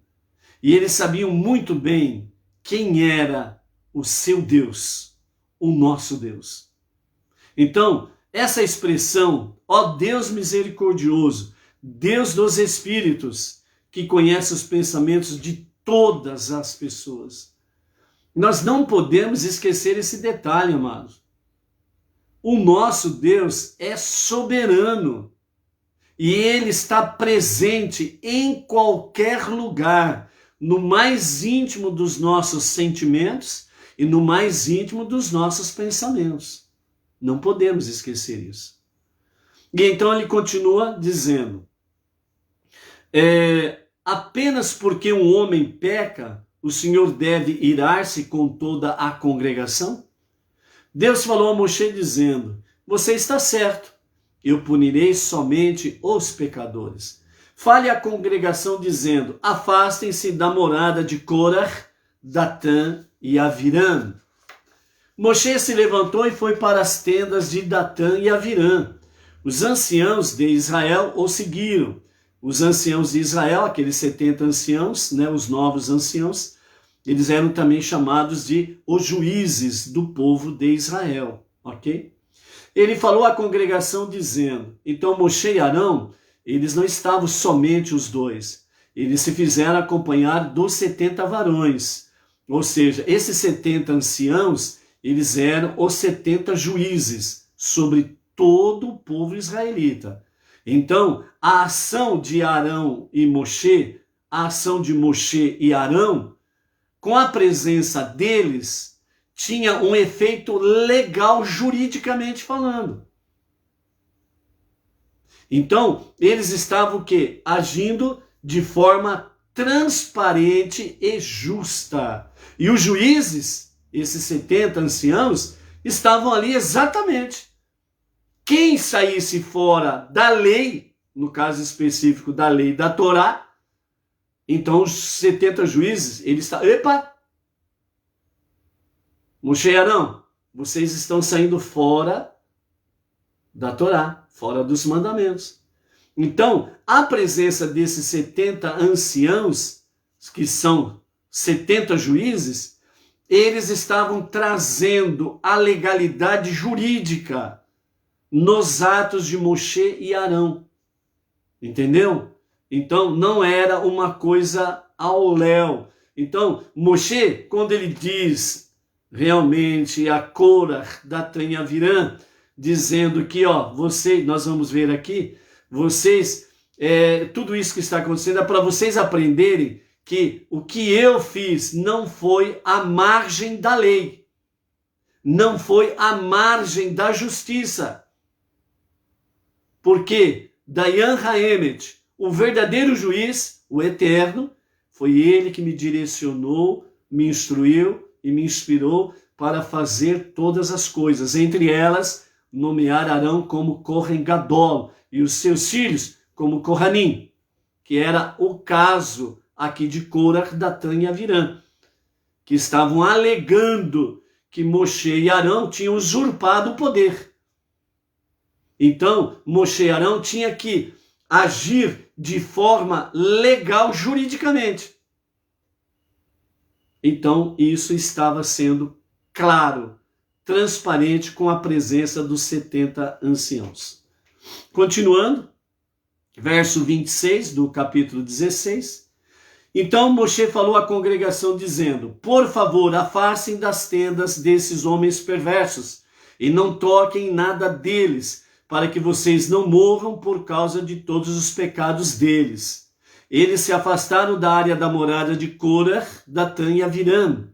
E eles sabiam muito bem quem era o seu Deus, o nosso Deus. Então, essa expressão, ó Deus misericordioso, Deus dos espíritos, que conhece os pensamentos de todas as pessoas. Nós não podemos esquecer esse detalhe, amados. O nosso Deus é soberano e Ele está presente em qualquer lugar, no mais íntimo dos nossos sentimentos e no mais íntimo dos nossos pensamentos. Não podemos esquecer isso. E então ele continua dizendo, apenas porque um homem peca, o Senhor deve irar-se com toda a congregação? Deus falou a Moshe dizendo, você está certo, eu punirei somente os pecadores. Fale à congregação dizendo, afastem-se da morada de Corah, Datã e Avirã. Moshe se levantou e foi para as tendas de Datã e Avirã. Os anciãos de Israel o seguiram. Os anciãos de Israel, aqueles 70 anciãos, os novos anciãos, eles eram também chamados de os juízes do povo de Israel, ok? Ele falou à congregação dizendo, então Moshe e Arão, eles não estavam somente os dois, eles se fizeram acompanhar dos 70 varões, ou seja, esses 70 anciãos, eles eram os 70 juízes sobre todo o povo israelita. Então, a ação de Arão e Moshe, a ação de Moshe e Arão, com a presença deles, tinha um efeito legal juridicamente falando. Então, eles estavam o quê? Agindo de forma transparente e justa. E os juízes, esses 70 anciãos, estavam ali exatamente. Quem saísse fora da lei, no caso específico da lei da Torá, então os 70 juízes, eles estavam... Epa! Moshe e Arão, vocês estão saindo fora da Torá, fora dos mandamentos. Então, a presença desses 70 anciãos, que são 70 juízes, eles estavam trazendo a legalidade jurídica nos atos de Moshe e Arão. Entendeu? Então, não era uma coisa ao léu. Então, Moshe, quando ele diz realmente a Corah, Datã e Avirã, dizendo que, nós vamos ver aqui, vocês, tudo isso que está acontecendo é para vocês aprenderem que o que eu fiz não foi à margem da lei, não foi à margem da justiça. Porque Dayan Haemet, o verdadeiro juiz, o eterno, foi ele que me direcionou, me instruiu e me inspirou para fazer todas as coisas, entre elas, nomear Arão como Kohen Gadol e os seus filhos como Kohanim, que era o caso aqui de Corah, Datã e Avirã, que estavam alegando que Moshe e Arão tinham usurpado o poder. Então, Moshe e Arão tinham que agir de forma legal juridicamente. Então, isso estava sendo claro, transparente com a presença dos 70 anciãos. Continuando, verso 26 do capítulo 16. Então Moshe falou à congregação dizendo, por favor, afastem das tendas desses homens perversos e não toquem nada deles, para que vocês não morram por causa de todos os pecados deles. Eles se afastaram da área da morada de Corah, Datã e Avirã.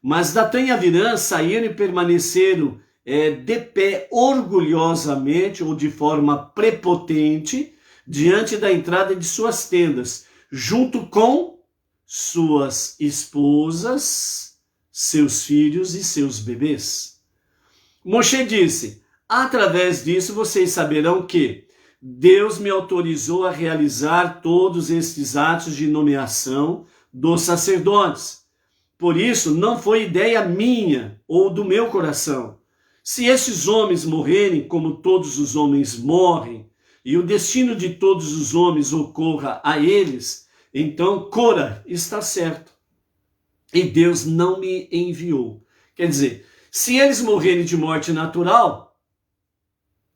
Mas Datã e Avirã saíram e permaneceram de pé orgulhosamente ou de forma prepotente diante da entrada de suas tendas, junto com suas esposas, seus filhos e seus bebês. Moshe disse: através disso vocês saberão que Deus me autorizou a realizar todos estes atos de nomeação dos sacerdotes. Por isso, não foi ideia minha ou do meu coração. Se esses homens morrerem como todos os homens morrem, e o destino de todos os homens ocorra a eles, então Cora está certo. E Deus não me enviou. Quer dizer, se eles morrerem de morte natural,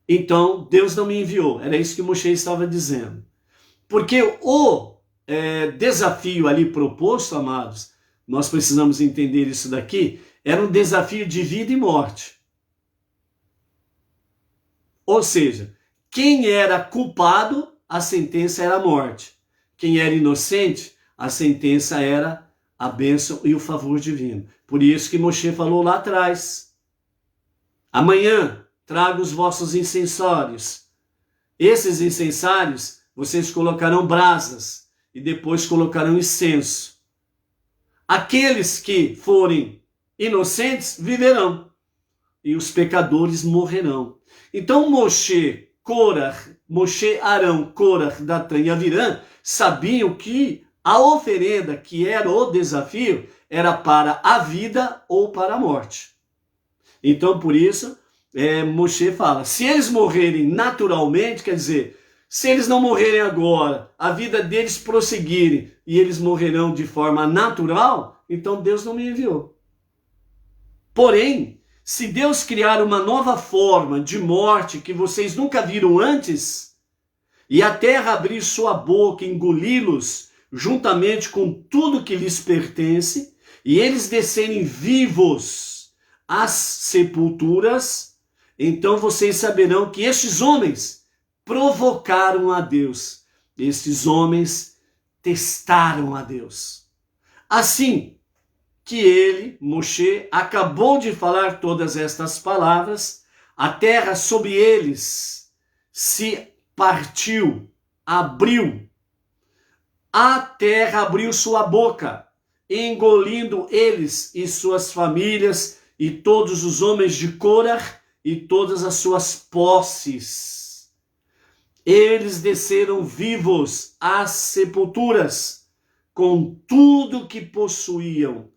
então Deus não me enviou. Era isso que Moshe estava dizendo. Porque o desafio ali proposto, amados, nós precisamos entender isso daqui, era um desafio de vida e morte. Ou seja, quem era culpado, a sentença era a morte. Quem era inocente, a sentença era a bênção e o favor divino. Por isso que Moshe falou lá atrás: amanhã trago os vossos incensórios. Esses incensários, vocês colocarão brasas e depois colocarão incenso. Aqueles que forem inocentes viverão e os pecadores morrerão. Então Moshe, Arão, Corah, Datã e Avirã sabiam que a oferenda, que era o desafio, era para a vida ou para a morte. Então, por isso, Moshe fala, se eles morrerem naturalmente, quer dizer, se eles não morrerem agora, a vida deles prosseguirem e eles morrerão de forma natural, então Deus não me enviou. Porém, se Deus criar uma nova forma de morte que vocês nunca viram antes, e a terra abrir sua boca e engoli-los, juntamente com tudo que lhes pertence, e eles descerem vivos às sepulturas, então vocês saberão que estes homens provocaram a Deus. Estes homens testaram a Deus. Assim que ele, Moshe, acabou de falar todas estas palavras, a terra sobre eles se partiu, abriu. A terra abriu sua boca, engolindo eles e suas famílias e todos os homens de Corah e todas as suas posses. Eles desceram vivos às sepulturas, com tudo que possuíam.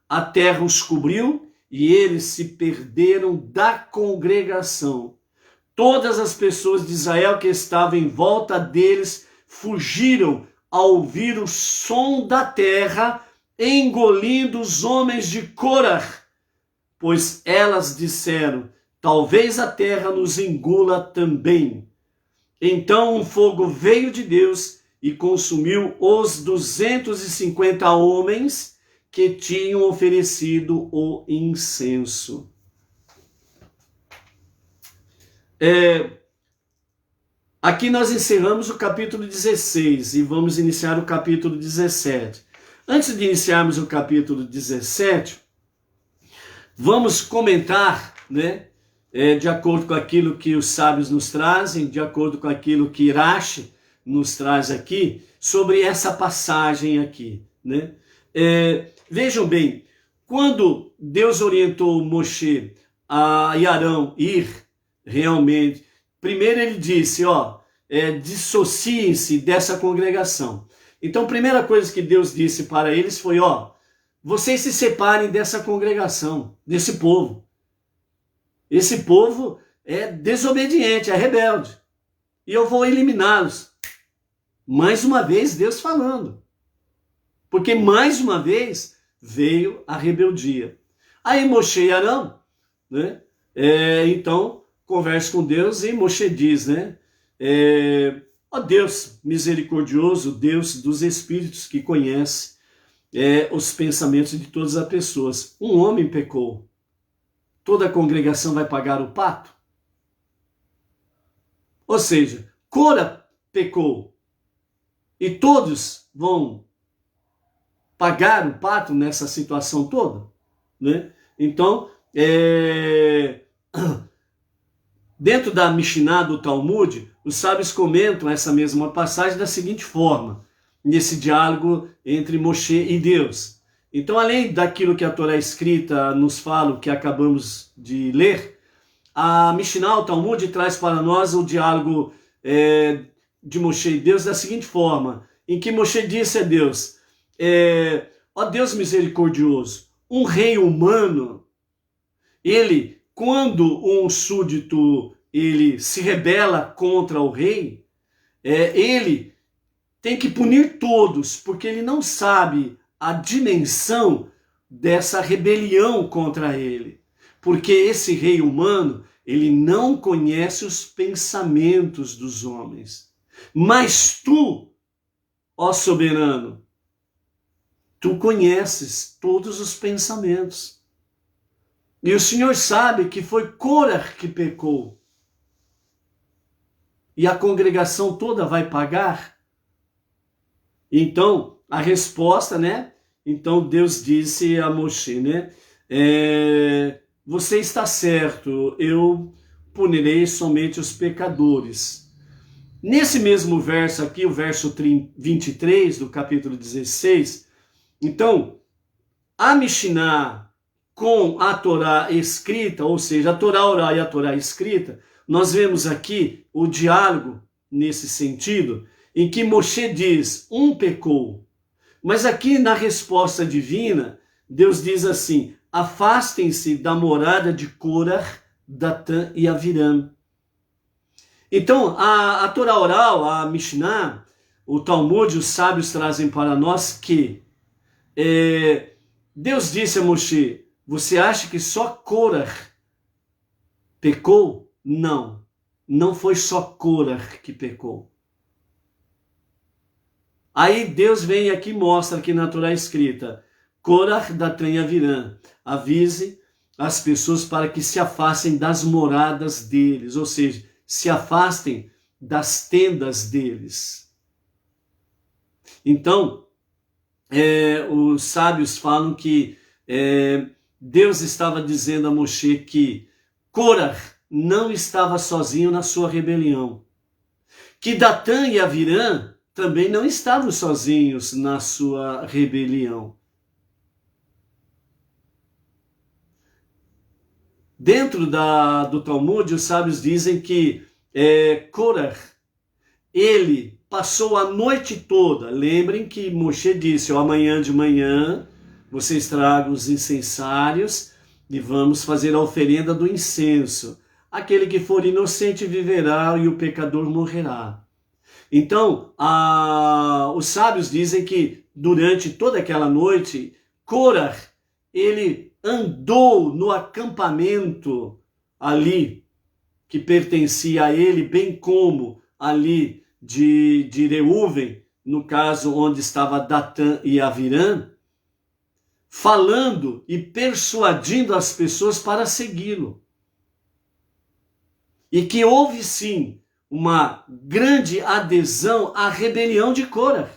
A terra os cobriu e eles se perderam da congregação. Todas as pessoas de Israel que estavam em volta deles fugiram ao ouvir o som da terra, engolindo os homens de Corah, pois elas disseram, talvez a terra nos engula também. Então um fogo veio de Deus e consumiu os 250 homens que tinham oferecido o incenso. Aqui nós encerramos o capítulo 16 e vamos iniciar o capítulo 17. Antes de iniciarmos o capítulo 17, vamos comentar, de acordo com aquilo que os sábios nos trazem, de acordo com aquilo que Irache nos traz aqui, sobre essa passagem aqui. Vejam bem, quando Deus orientou Moshe e Arão ir realmente, primeiro ele disse, dissociem-se dessa congregação. Então a primeira coisa que Deus disse para eles foi, vocês se separem dessa congregação, desse povo. Esse povo é desobediente, é rebelde. E eu vou eliminá-los. Mais uma vez Deus falando. Porque mais uma vez veio a rebeldia. Aí Moshe e Arão, então conversa com Deus e Moshe diz, ó Deus misericordioso, Deus dos espíritos que conhece os pensamentos de todas as pessoas. Um homem pecou. Toda a congregação vai pagar o pato? Ou seja, Corah pecou. E todos vão pagar o pato nessa situação toda? Então, Dentro da Mishnah do Talmud, os sábios comentam essa mesma passagem da seguinte forma, nesse diálogo entre Moshe e Deus. Então, além daquilo que a Torá escrita nos fala, o que acabamos de ler, a Mishnah, o Talmud, traz para nós o diálogo de Moshe e Deus da seguinte forma, em que Moshe disse a Deus, ó Deus misericordioso, um rei humano, ele, quando um súdito ele se rebela contra o rei, ele tem que punir todos, porque ele não sabe a dimensão dessa rebelião contra ele. Porque esse rei humano, ele não conhece os pensamentos dos homens. Mas tu, ó soberano, tu conheces todos os pensamentos. E o Senhor sabe que foi Cora que pecou. E a congregação toda vai pagar? Então, a resposta, né? Então Deus disse a Moshe, né? Você está certo, eu punirei somente os pecadores. Nesse mesmo verso aqui, o verso 23 do capítulo 16, então, a Mishnah com a Torá escrita, ou seja, a Torá oral e a Torá escrita, nós vemos aqui o diálogo nesse sentido, em que Moshe diz, um pecou. Mas aqui na resposta divina, Deus diz assim, afastem-se da morada de Cora, Datã e Aviram. Então, a Torá oral, a Mishnah, o Talmud, os sábios trazem para nós que Deus disse a Moshe, você acha que só Cora pecou? Não, não foi só Cora que pecou. Aí Deus vem aqui e mostra aqui na Torá escrita, Cora, Datã e Aviram, avise as pessoas para que se afastem das moradas deles, ou seja, se afastem das tendas deles. Então, os sábios falam que Deus estava dizendo a Moshe que Cora não estava sozinho na sua rebelião, que Datã e Aviram também não estavam sozinhos na sua rebelião. Dentro do Talmud, os sábios dizem que Cora, ele passou a noite toda. Lembrem que Moshe disse, amanhã de manhã vocês tragam os incensários e vamos fazer a oferenda do incenso. Aquele que for inocente viverá e o pecador morrerá. Então, os sábios dizem que durante toda aquela noite, Cora, ele andou no acampamento ali, que pertencia a ele, bem como ali de Reuven, no caso onde estava Datã e Aviram, falando e persuadindo as pessoas para segui-lo. E que houve sim uma grande adesão à rebelião de Cora,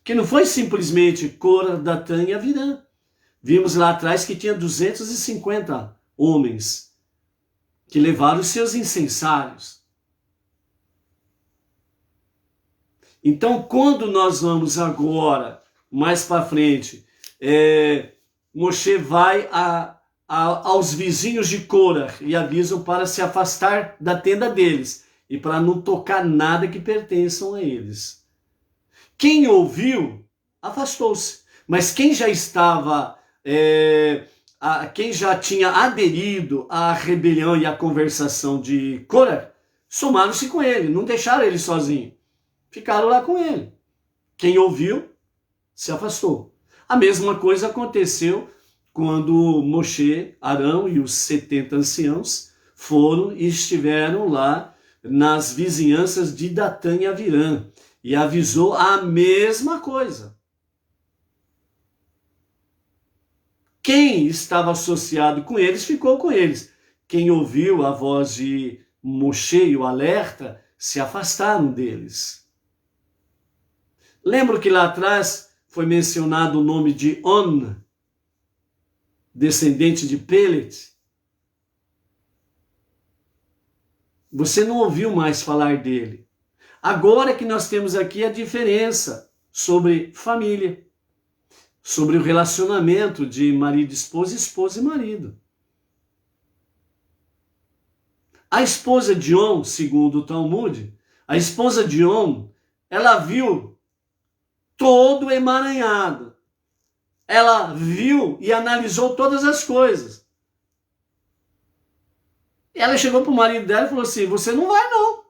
que não foi simplesmente Cora, Datã e Aviram. Vimos lá atrás que tinha 250 homens que levaram os seus incensários. Então, quando nós vamos agora, mais para frente, Moshe vai aos vizinhos de Cora e avisam para se afastar da tenda deles e para não tocar nada que pertençam a eles. Quem ouviu, afastou-se. Mas quem já estava, quem já tinha aderido à rebelião e à conversação de Cora, somaram-se com ele, não deixaram ele sozinho. Ficaram lá com ele. Quem ouviu, se afastou. A mesma coisa aconteceu quando Moshe, Arão e os 70 anciãos foram e estiveram lá nas vizinhanças de Datã e Aviram e avisou a mesma coisa. Quem estava associado com eles, ficou com eles. Quem ouviu a voz de Moshe e o alerta, se afastaram deles. Lembro que lá atrás foi mencionado o nome de On, descendente de Pelet. Você não ouviu mais falar dele. Agora que nós temos aqui a diferença sobre família, sobre o relacionamento de marido e esposa e marido. A esposa de On, segundo o Talmud, a esposa de On, ela viu todo o emaranhado. Ela viu e analisou todas as coisas. Ela chegou para o marido dela e falou assim: você não vai não.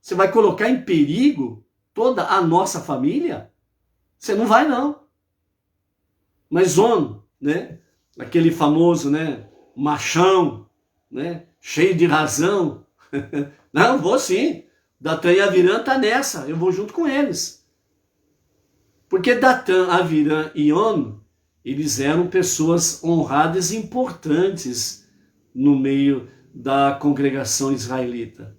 Você vai colocar em perigo toda a nossa família? Você não vai não. Mas On, né, aquele famoso, né, machão, né, cheio de razão, não, vou sim. Datã e Avirã tá nessa, eu vou junto com eles. Porque Datã, Avirã e On, eles eram pessoas honradas e importantes no meio da congregação israelita.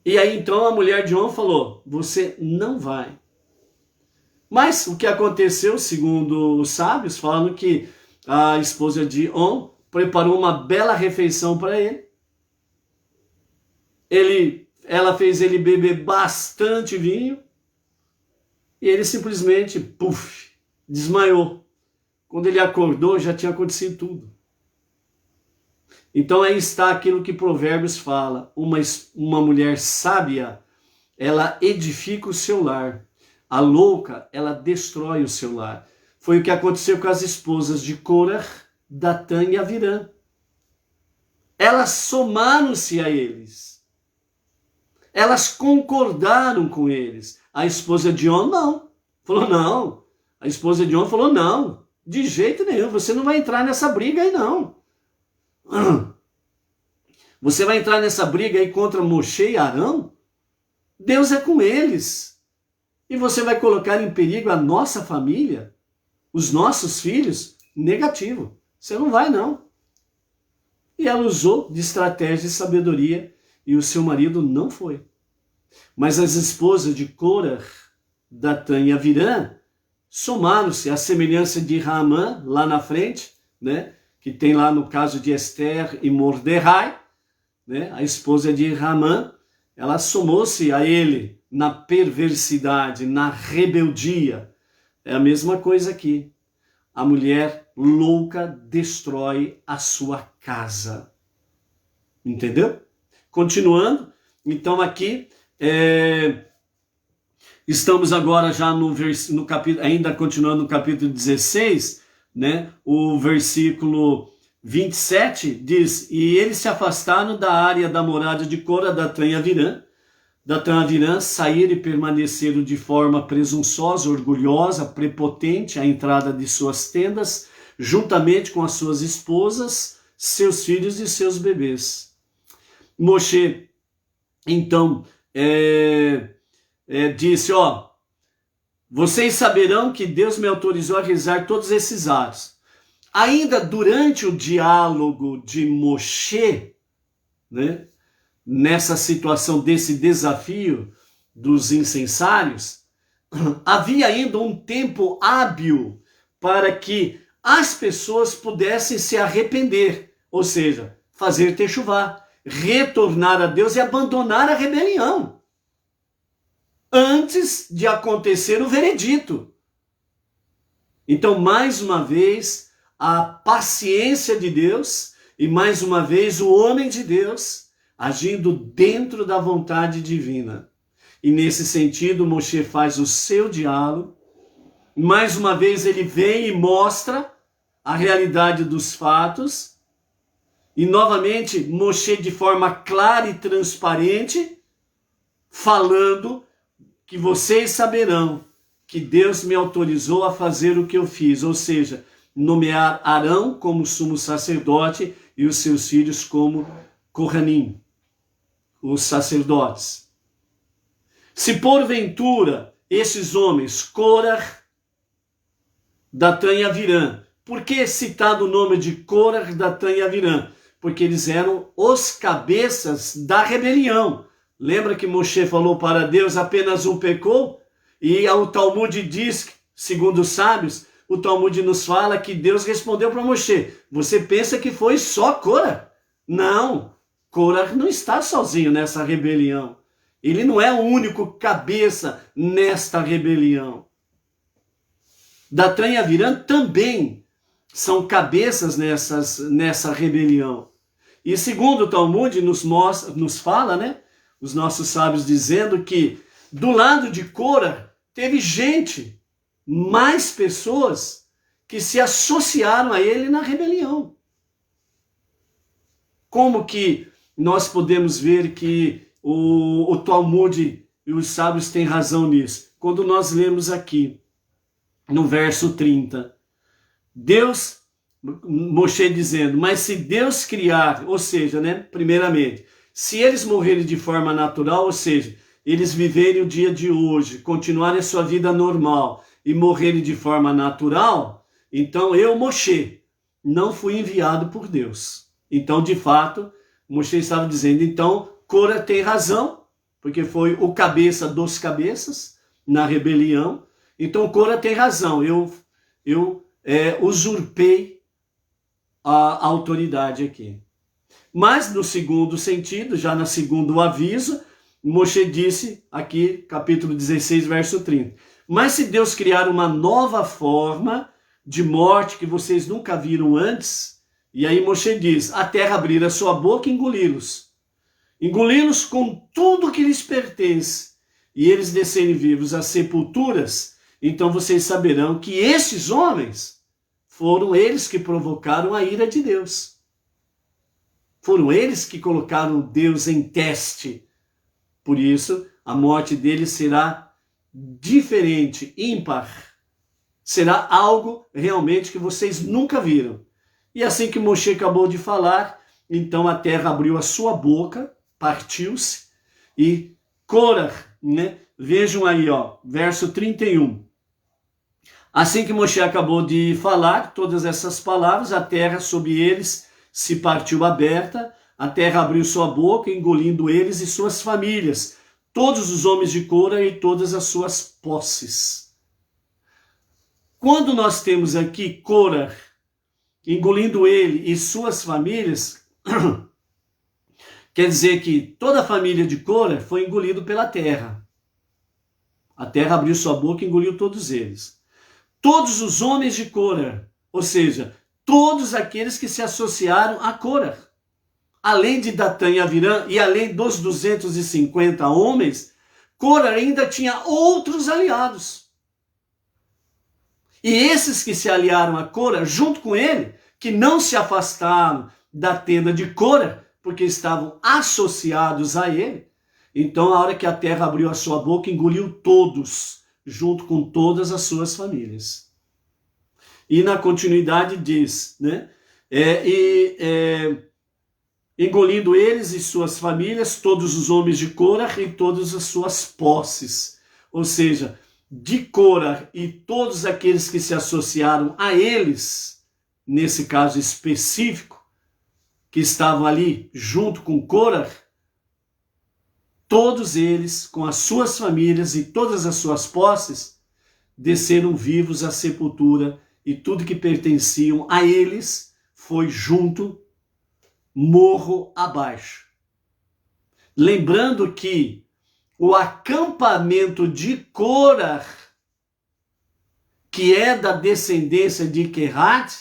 E aí então a mulher de On falou: você não vai. Mas o que aconteceu, segundo os sábios, falando que a esposa de On preparou uma bela refeição para ele. Ela fez ele beber bastante vinho e ele simplesmente, desmaiou. Quando ele acordou, já tinha acontecido tudo. Então aí está aquilo que Provérbios fala: uma mulher sábia, ela edifica o seu lar. A louca, ela destrói o seu lar. Foi o que aconteceu com as esposas de Corah, Datã e Avirã. Elas somaram-se a eles. Elas concordaram com eles. A esposa de On não. Falou não. A esposa de On falou não. De jeito nenhum. Você não vai entrar nessa briga aí não. Você vai entrar nessa briga aí contra Moshe e Arão? Deus é com eles. E você vai colocar em perigo a nossa família? Os nossos filhos? Negativo. Você não vai não. E ela usou de estratégia e sabedoria e o seu marido não foi. Mas as esposas de Corah, Datã e Avirã somaram-se à semelhança de Haamã, lá na frente, né? Que tem lá no caso de Esther e Mordecai, né? A esposa de Haamã, ela somou-se a ele na perversidade, na rebeldia. É a mesma coisa aqui. A mulher louca destrói a sua casa. Entendeu? Continuando, então aqui estamos agora já no capítulo, ainda continuando no capítulo 16, né? O versículo 27 diz: e eles se afastaram da área da morada de Corah, Datã e Avirã. Datã e Avirã saíram e permaneceram de forma presunçosa, orgulhosa, prepotente à entrada de suas tendas, juntamente com as suas esposas, seus filhos e seus bebês. Moshe, então, disse: vocês saberão que Deus me autorizou a realizar todos esses atos. Ainda durante o diálogo de Moshe, né, nessa situação desse desafio dos incensários, havia ainda um tempo hábil para que as pessoas pudessem se arrepender, ou seja, fazer techuvá, retornar a Deus e abandonar a rebelião, antes de acontecer o veredito. Então, mais uma vez, a paciência de Deus e mais uma vez o homem de Deus agindo dentro da vontade divina. E nesse sentido, Moshe faz o seu diálogo. Mais uma vez ele vem e mostra a realidade dos fatos. E novamente Moshe, de forma clara e transparente, falando que vocês saberão que Deus me autorizou a fazer o que eu fiz, ou seja, nomear Arão como sumo sacerdote e os seus filhos como Kohanim, os sacerdotes. Se porventura esses homens, Corah, Datã e Avirã, por que citado o nome de Corah, Datã e Avirã? Porque eles eram os cabeças da rebelião. Lembra que Moshe falou para Deus: apenas um pecou? E o Talmud diz, segundo os sábios, o Talmud nos fala que Deus respondeu para Moshe: você pensa que foi só Corah? Não, Cora não está sozinho nessa rebelião. Ele não é o único cabeça nesta rebelião. Datan e Abiram também são cabeças nessa rebelião. E segundo o Talmud nos fala, né, os nossos sábios dizendo que do lado de Cora teve gente, mais pessoas que se associaram a ele na rebelião. Como que nós podemos ver que o Talmud e os sábios têm razão nisso? Quando nós lemos aqui, no verso 30, Moshe dizendo, mas se Deus criar, ou seja, né, primeiramente, se eles morrerem de forma natural, ou seja, eles viverem o dia de hoje, continuarem a sua vida normal e morrerem de forma natural, então eu, Moshe, não fui enviado por Deus. Então, de fato, Moshe estava dizendo, então, Cora tem razão, porque foi o cabeça dos cabeças na rebelião. Então, Cora tem razão, eu usurpei a autoridade aqui. Mas, no segundo sentido, já no segundo aviso, Moshe disse, aqui, capítulo 16, verso 30, mas se Deus criar uma nova forma de morte que vocês nunca viram antes, e aí Moshe diz, a terra abrir a sua boca e engoli-los com tudo que lhes pertence, e eles descerem vivos às sepulturas, então vocês saberão que esses homens foram eles que provocaram a ira de Deus. Foram eles que colocaram Deus em teste. Por isso, a morte deles será diferente, ímpar. Será algo realmente que vocês nunca viram. E assim que Moshe acabou de falar, então a terra abriu a sua boca, partiu-se, e Cora, né? Vejam aí, ó, verso 31. Assim que Moshe acabou de falar todas essas palavras, a terra sob eles se partiu aberta, a terra abriu sua boca, engolindo eles e suas famílias, todos os homens de Cora e todas as suas posses. Quando nós temos aqui Cora engolindo ele e suas famílias, quer dizer que toda a família de Cora foi engolida pela terra. A terra abriu sua boca e engoliu todos eles. Todos os homens de Cora, ou seja, todos aqueles que se associaram a Cora, além de Datan e Abiram e além dos 250 homens, Cora ainda tinha outros aliados. E esses que se aliaram a Cora, junto com ele, que não se afastaram da tenda de Cora, porque estavam associados a ele, então a hora que a terra abriu a sua boca, engoliu todos, junto com todas as suas famílias. E na continuidade diz, né? Engolindo eles e suas famílias, todos os homens de Cora e todas as suas posses. Ou seja, de Cora e todos aqueles que se associaram a eles, nesse caso específico, que estavam ali junto com Cora, todos eles, com as suas famílias e todas as suas posses, desceram vivos à sepultura e tudo que pertenciam a eles foi junto, morro abaixo. Lembrando que o acampamento de Cora, que é da descendência de Quehat,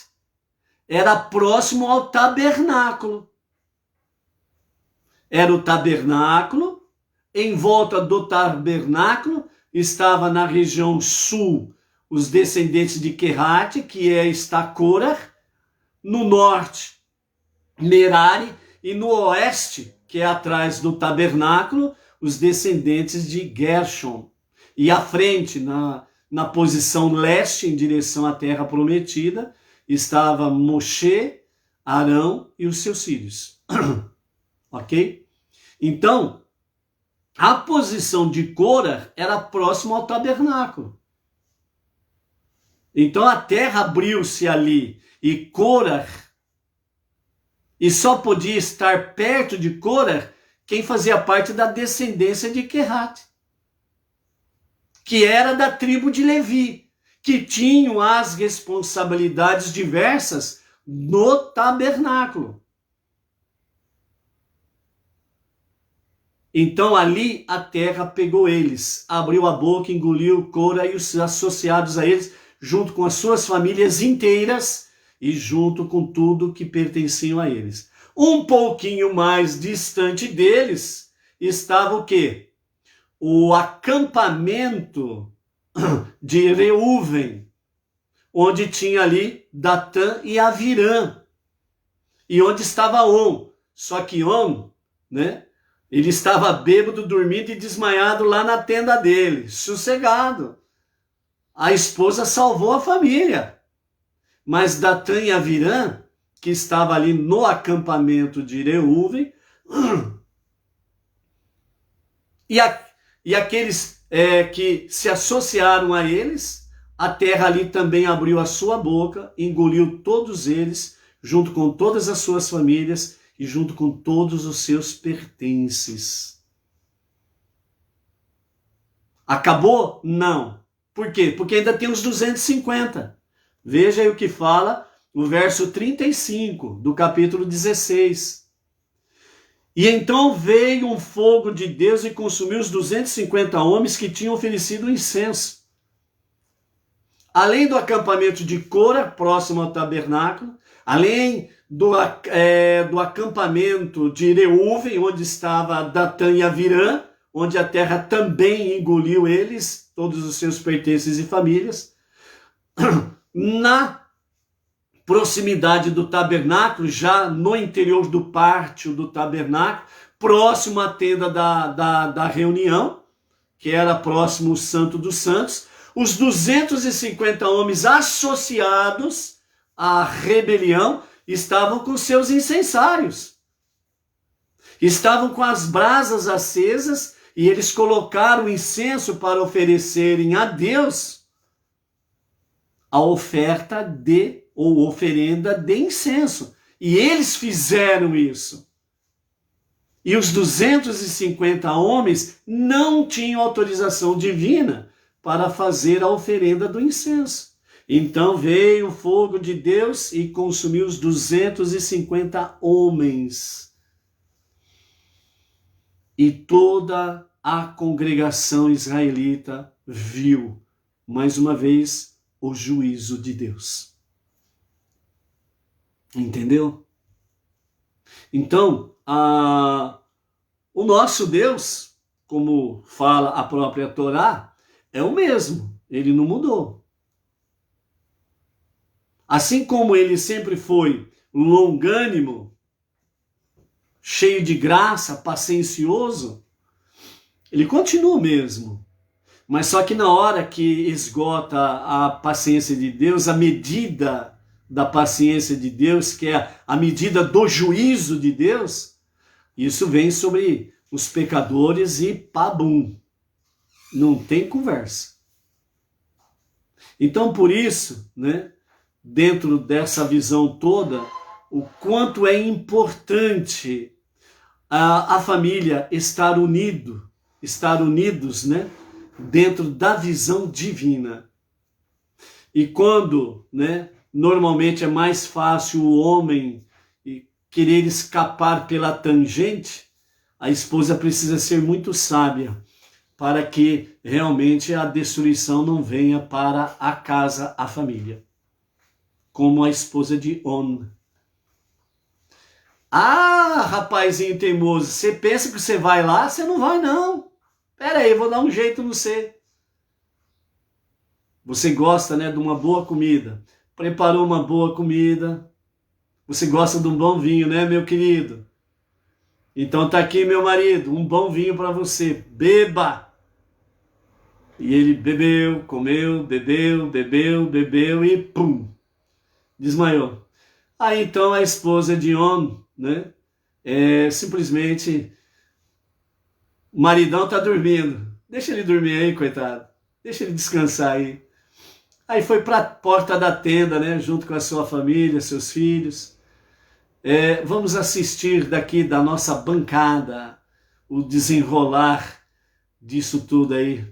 era próximo ao tabernáculo. Era o tabernáculo. Em volta do tabernáculo estava na região sul os descendentes de Quehat, que está Cora, no norte Merari e no oeste, que é atrás do tabernáculo, os descendentes de Gershon. E à frente, na posição leste, em direção à terra prometida, estava Moshe, Arão e os seus filhos. Ok? Então, a posição de Cora era próximo ao tabernáculo. Então a terra abriu-se ali e Cora, e só podia estar perto de Cora quem fazia parte da descendência de Quehat, que era da tribo de Levi, que tinham as responsabilidades diversas no tabernáculo. Então ali a terra pegou eles, abriu a boca, engoliu Cora e os associados a eles, junto com as suas famílias inteiras e junto com tudo que pertenciam a eles. Um pouquinho mais distante deles estava o quê? O acampamento de Reuven, onde tinha ali Datã e Avirã, e onde estava On. Só que On, né? Ele estava bêbado, dormindo e desmaiado lá na tenda dele, sossegado. A esposa salvou a família. Mas Datã e Avirã, que estava ali no acampamento de Reuven, e aqueles que se associaram a eles, a terra ali também abriu a sua boca, engoliu todos eles, junto com todas as suas famílias, e junto com todos os seus pertences. Acabou? Não. Por quê? Porque ainda tem os 250. Veja aí o que fala o verso 35 do capítulo 16. E então veio um fogo de Deus e consumiu os 250 homens que tinham oferecido incenso. Além do acampamento de Cora, próximo ao tabernáculo, além do acampamento de Reuven, onde estava Datã e Avirã, onde a terra também engoliu eles, todos os seus pertences e famílias. Na proximidade do tabernáculo, já no interior do pátio do tabernáculo, próximo à tenda da reunião, que era próximo ao Santo dos Santos, os 250 homens associados à rebelião estavam com seus incensários. Estavam com as brasas acesas e eles colocaram incenso para oferecerem a Deus a oferta ou oferenda de incenso. E eles fizeram isso. E os 250 homens não tinham autorização divina para fazer a oferenda do incenso. Então veio o fogo de Deus e consumiu os 250 homens. E toda a congregação israelita viu, mais uma vez, o juízo de Deus. Entendeu? Então, o nosso Deus, como fala a própria Torá, é o mesmo, ele não mudou. Assim como ele sempre foi longânimo, cheio de graça, paciencioso, ele continua o mesmo. Mas só que na hora que esgota a paciência de Deus, a medida da paciência de Deus, que é a medida do juízo de Deus, isso vem sobre os pecadores e pabum. Não tem conversa. Então, por isso, né, dentro dessa visão toda, o quanto é importante a família estar unidos, né, dentro da visão divina. E quando, né, normalmente é mais fácil o homem querer escapar pela tangente, a esposa precisa ser muito sábia para que realmente a destruição não venha para a casa, a família. Como a esposa de On. Ah, rapazinho teimoso, você pensa que você vai lá? Você não vai não. Pera aí, vou dar um jeito no você. Você gosta, né, de uma boa comida. Preparou uma boa comida. Você gosta de um bom vinho, né, meu querido? Então tá aqui, meu marido, um bom vinho para você. Beba! E ele bebeu, comeu, bebeu e pum! Desmaiou. Aí então a esposa de On, né, simplesmente, o maridão tá dormindo. Deixa ele dormir aí, coitado. Deixa ele descansar aí. Aí foi para a porta da tenda, né, junto com a sua família, seus filhos. Vamos assistir daqui da nossa bancada o desenrolar disso tudo aí.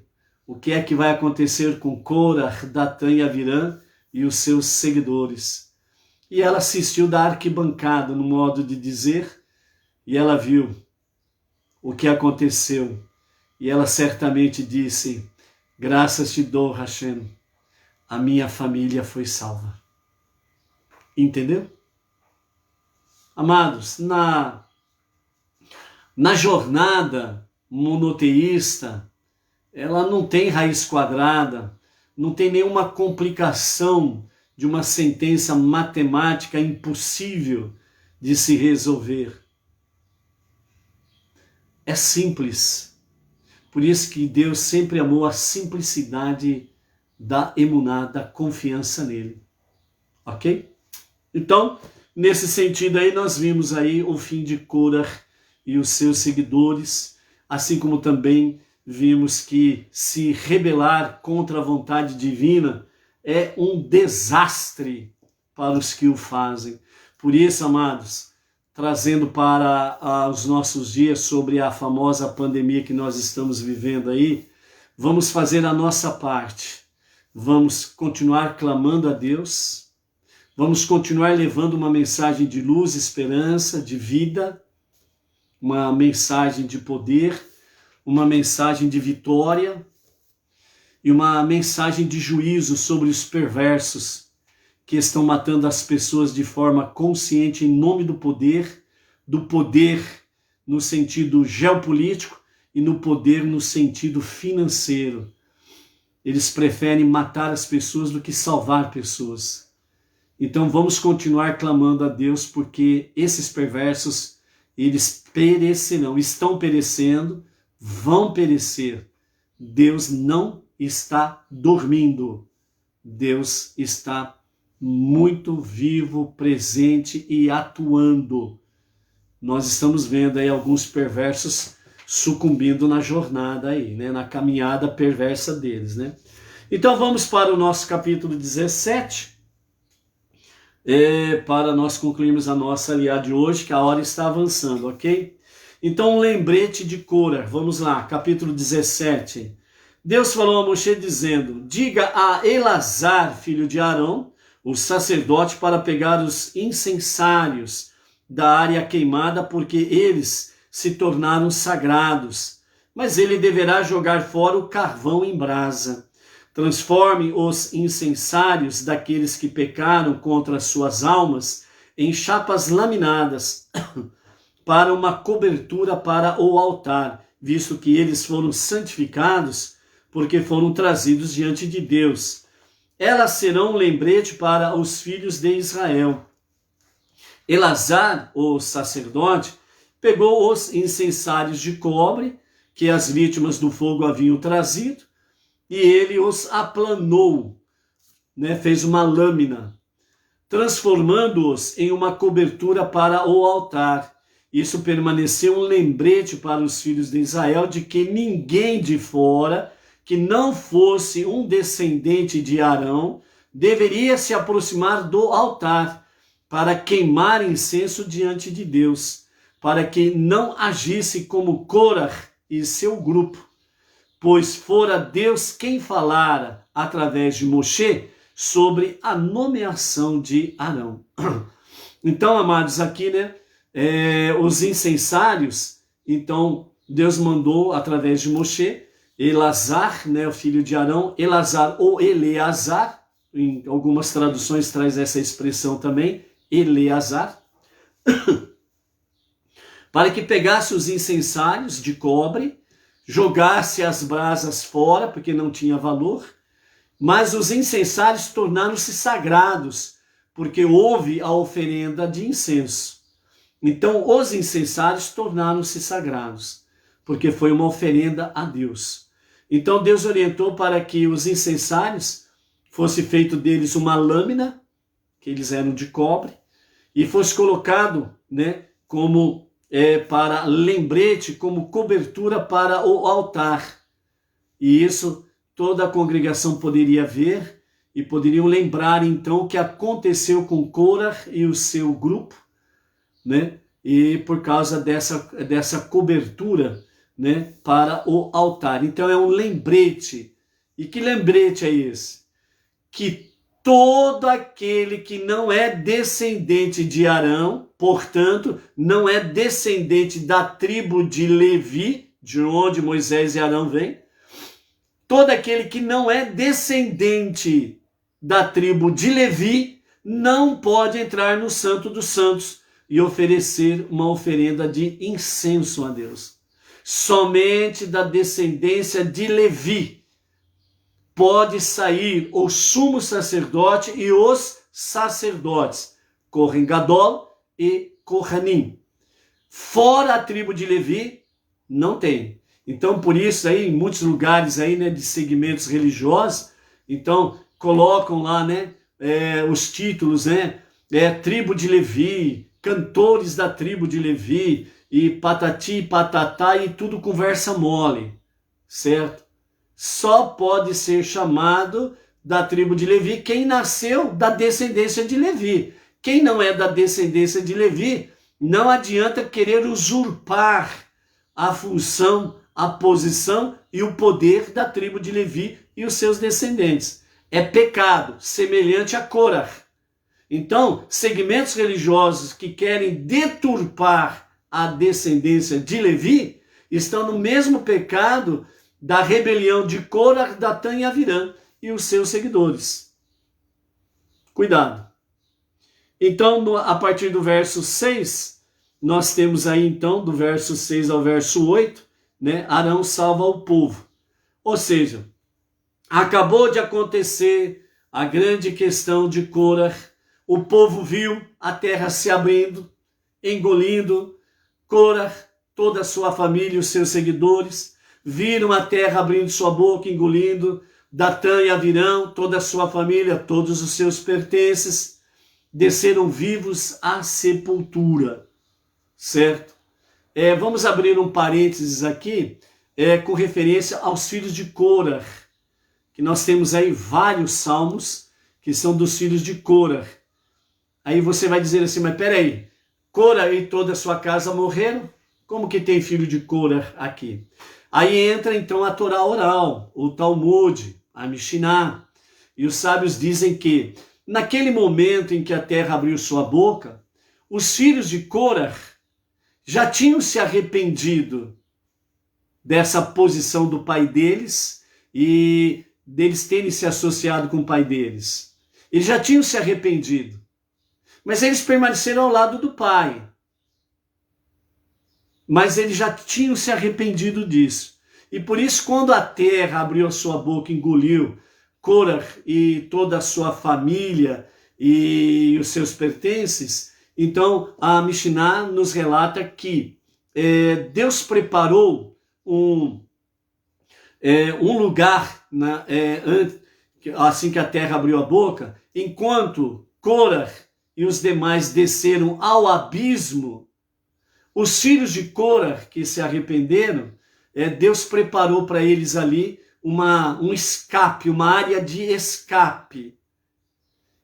O que é que vai acontecer com Cora, Datã e Avirã e os seus seguidores. E ela assistiu da arquibancada, no modo de dizer, e ela viu o que aconteceu. E ela certamente disse: graças te dou, Hashem, a minha família foi salva. Entendeu? Amados, na jornada monoteísta, ela não tem raiz quadrada, não tem nenhuma complicação de uma sentença matemática impossível de se resolver. É simples. Por isso que Deus sempre amou a simplicidade da emuná, da confiança nele. Ok? Então, nesse sentido aí, nós vimos aí o fim de Korah e os seus seguidores, assim como também vimos que se rebelar contra a vontade divina é um desastre para os que o fazem. Por isso, amados, trazendo para os nossos dias sobre a famosa pandemia que nós estamos vivendo aí, vamos fazer a nossa parte. Vamos continuar clamando a Deus, vamos continuar levando uma mensagem de luz, esperança, de vida, uma mensagem de poder, uma mensagem de vitória e uma mensagem de juízo sobre os perversos que estão matando as pessoas de forma consciente em nome do poder no sentido geopolítico e no poder no sentido financeiro. Eles preferem matar as pessoas do que salvar pessoas. Então vamos continuar clamando a Deus, porque esses perversos, eles perecerão, estão perecendo, vão perecer. Deus não está dormindo. Deus está muito vivo, presente e atuando. Nós estamos vendo aí alguns perversos sucumbindo na jornada aí, né, na caminhada perversa deles, né? Então vamos para o nosso capítulo 17, para nós concluirmos a nossa aliá de hoje, que a hora está avançando, ok? Então um lembrete de Korah, vamos lá, capítulo 17. Deus falou a Moshe dizendo: diga a Elazar, filho de Arão, o sacerdote, para pegar os incensários da área queimada, porque eles se tornaram sagrados. Mas ele deverá jogar fora o carvão em brasa. Transforme os incensários daqueles que pecaram contra as suas almas em chapas laminadas para uma cobertura para o altar, visto que eles foram santificados porque foram trazidos diante de Deus. Elas serão um lembrete para os filhos de Israel. Elazar, o sacerdote, pegou os incensários de cobre que as vítimas do fogo haviam trazido e ele os aplanou, né? Fez uma lâmina, transformando-os em uma cobertura para o altar. Isso permaneceu um lembrete para os filhos de Israel de que ninguém de fora, que não fosse um descendente de Arão, deveria se aproximar do altar para queimar incenso diante de Deus, para que não agisse como Korah e seu grupo, pois fora Deus quem falara através de Moshe sobre a nomeação de Arão. Então, amados, aqui, né, os incensários, então Deus mandou através de Moshe, Elazar, né, o filho de Arão, Elazar ou Eleazar, em algumas traduções traz essa expressão também, Eleazar, para que pegasse os incensários de cobre, jogasse as brasas fora, porque não tinha valor, mas os incensários tornaram-se sagrados, porque houve a oferenda de incenso. Então os incensários tornaram-se sagrados, porque foi uma oferenda a Deus. Então Deus orientou para que os incensários fosse feito deles uma lâmina, que eles eram de cobre, e fosse colocado, né, como para lembrete, como cobertura para o altar. E isso toda a congregação poderia ver e poderiam lembrar então o que aconteceu com Korah e o seu grupo, né? E por causa dessa cobertura, né, para o altar. Então é um lembrete. E que lembrete é esse? Que todo aquele que não é descendente de Arão, portanto, não é descendente da tribo de Levi, de onde Moisés e Arão vêm, todo aquele que não é descendente da tribo de Levi não pode entrar no Santo dos Santos e oferecer uma oferenda de incenso a Deus. Somente da descendência de Levi pode sair o sumo sacerdote e os sacerdotes, Kohen Gadol e Kohanim. Fora a tribo de Levi, não tem. Então, por isso aí, em muitos lugares aí, né, de segmentos religiosos, então, colocam lá, né, os títulos, né, tribo de Levi, cantores da tribo de Levi, e patati, patatá, e tudo conversa mole, certo? Só pode ser chamado da tribo de Levi quem nasceu da descendência de Levi. Quem não é da descendência de Levi, não adianta querer usurpar a função, a posição e o poder da tribo de Levi e os seus descendentes. É pecado, semelhante a Korah. Então, segmentos religiosos que querem deturpar a descendência de Levi estão no mesmo pecado da rebelião de Korah, Datã e Avirã e os seus seguidores. Cuidado. Então, a partir do verso 6, nós temos aí então, do verso 6 ao verso 8, né, Arão salva o povo. Ou seja, acabou de acontecer a grande questão de Korah, o povo viu a terra se abrindo, engolindo Korah, toda a sua família e os seus seguidores, viram a terra abrindo sua boca, engolindo Datã e Avirão, toda a sua família, todos os seus pertences, desceram vivos à sepultura, certo? Vamos abrir um parênteses aqui, com referência aos filhos de Korah, que nós temos aí vários salmos que são dos filhos de Korah. Aí você vai dizer assim, mas peraí, Korah e toda a sua casa morreram? Como que tem filho de Korah aqui? Aí entra então a Torá oral, o Talmud, a Mishnah, e os sábios dizem que naquele momento em que a terra abriu sua boca, os filhos de Korah já tinham se arrependido dessa posição do pai deles e deles terem se associado com o pai deles. Eles já tinham se arrependido, mas eles permaneceram ao lado do pai. Mas eles já tinham se arrependido disso. E por isso, quando a terra abriu a sua boca e engoliu Korah e toda a sua família e os seus pertences, então a Mishnah nos relata que Deus preparou um lugar, assim que a terra abriu a boca, enquanto Korah e os demais desceram ao abismo, os filhos de Korah que se arrependeram, Deus preparou para eles ali um escape, uma área de escape.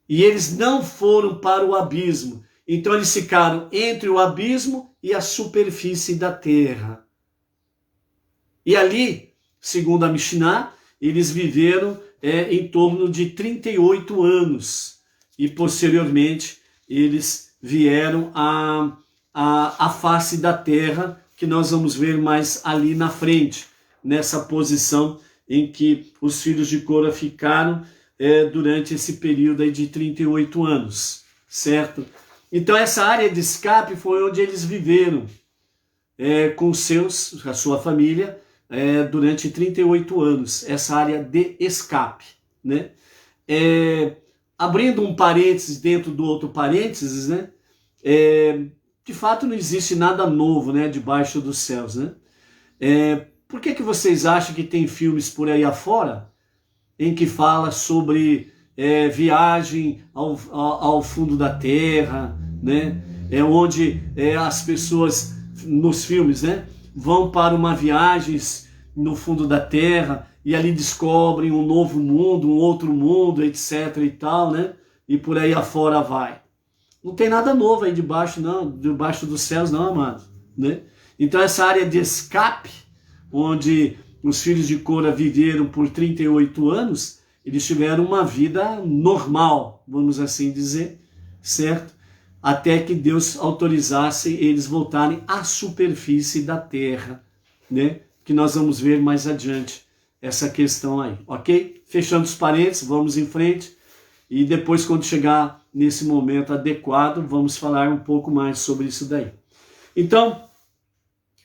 E eles não foram para o abismo. Então eles ficaram entre o abismo e a superfície da terra. E ali, segundo a Mishnah, eles viveram em torno de 38 anos. E posteriormente eles vieram à face da terra, que nós vamos ver mais ali na frente, nessa posição em que os filhos de Korah ficaram durante esse período aí de 38 anos, certo? Então essa área de escape foi onde eles viveram com a sua família durante 38 anos, essa área de escape, né? Abrindo um parênteses dentro do outro parênteses, né? De fato não existe nada novo, né, debaixo dos céus, né? Por que vocês acham que tem filmes por aí afora em que fala sobre viagem ao fundo da terra, né? Onde as pessoas nos filmes, né, vão para uma viagem no fundo da terra e ali descobrem um novo mundo, um outro mundo, etc e tal, né? E por aí afora vai. Não tem nada novo aí debaixo dos céus não, amado, né? Então essa área de escape, onde os filhos de Korah viveram por 38 anos, Eles tiveram uma vida normal, vamos assim dizer, certo? Até que Deus autorizasse eles voltarem à superfície da terra, né? Que nós vamos ver mais adiante essa questão aí, ok? Fechando os parênteses, vamos em frente. E depois, quando chegar nesse momento adequado, vamos falar um pouco mais sobre isso daí. Então,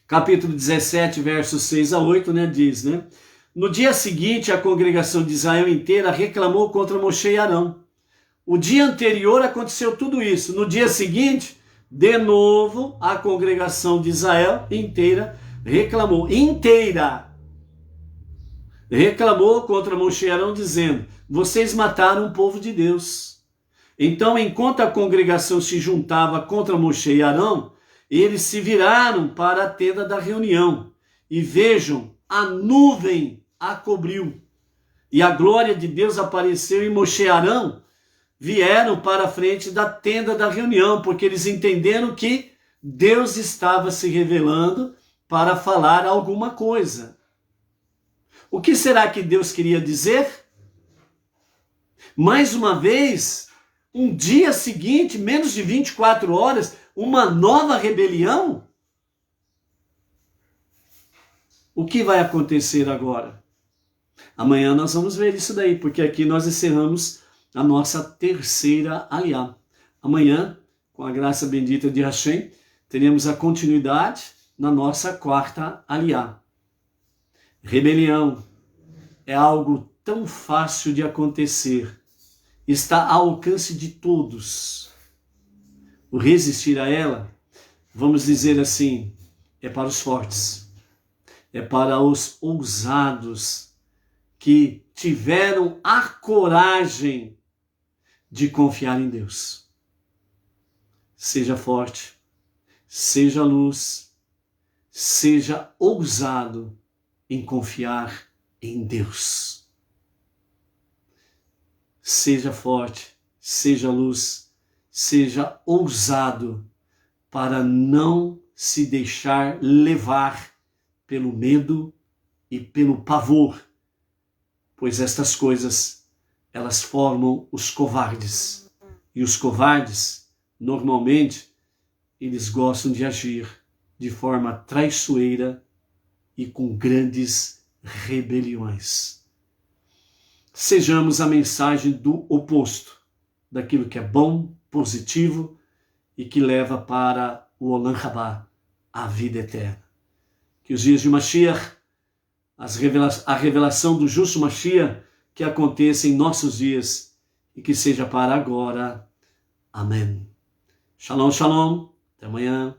capítulo 17, versos 6 a 8, né, diz, né? No dia seguinte, a congregação de Israel inteira reclamou contra Moshe e Arão. O dia anterior aconteceu tudo isso. No dia seguinte, de novo, a congregação de Israel inteira reclamou. Reclamou contra Moshe e Arão, dizendo: vocês mataram o povo de Deus. Então, enquanto a congregação se juntava contra Moshe e Arão, eles se viraram para a tenda da reunião. E vejam, a nuvem a cobriu. E a glória de Deus apareceu, e Moshe e Arão vieram para a frente da tenda da reunião, porque eles entenderam que Deus estava se revelando para falar alguma coisa. O que será que Deus queria dizer? Mais uma vez, um dia seguinte, menos de 24 horas, uma nova rebelião? O que vai acontecer agora? Amanhã nós vamos ver isso daí, porque aqui nós encerramos a nossa terceira aliá. Amanhã, com a graça bendita de Hashem, teremos a continuidade na nossa quarta aliá. Rebelião é algo tão fácil de acontecer. Está ao alcance de todos. O resistir a ela, vamos dizer assim, é para os fortes. É para os ousados que tiveram a coragem de confiar em Deus. Seja forte, seja luz, seja ousado em confiar em Deus. Seja forte, seja luz, seja ousado para não se deixar levar pelo medo e pelo pavor, pois estas coisas, elas formam os covardes. E os covardes, normalmente, eles gostam de agir de forma traiçoeira e com grandes rebeliões. Sejamos a mensagem do oposto, daquilo que é bom, positivo e que leva para o Olam Rabá, a vida eterna. Que os dias de Mashiach, a revelação do justo Mashiach, que aconteça em nossos dias e que seja para agora. Amém. Shalom, shalom. Até amanhã.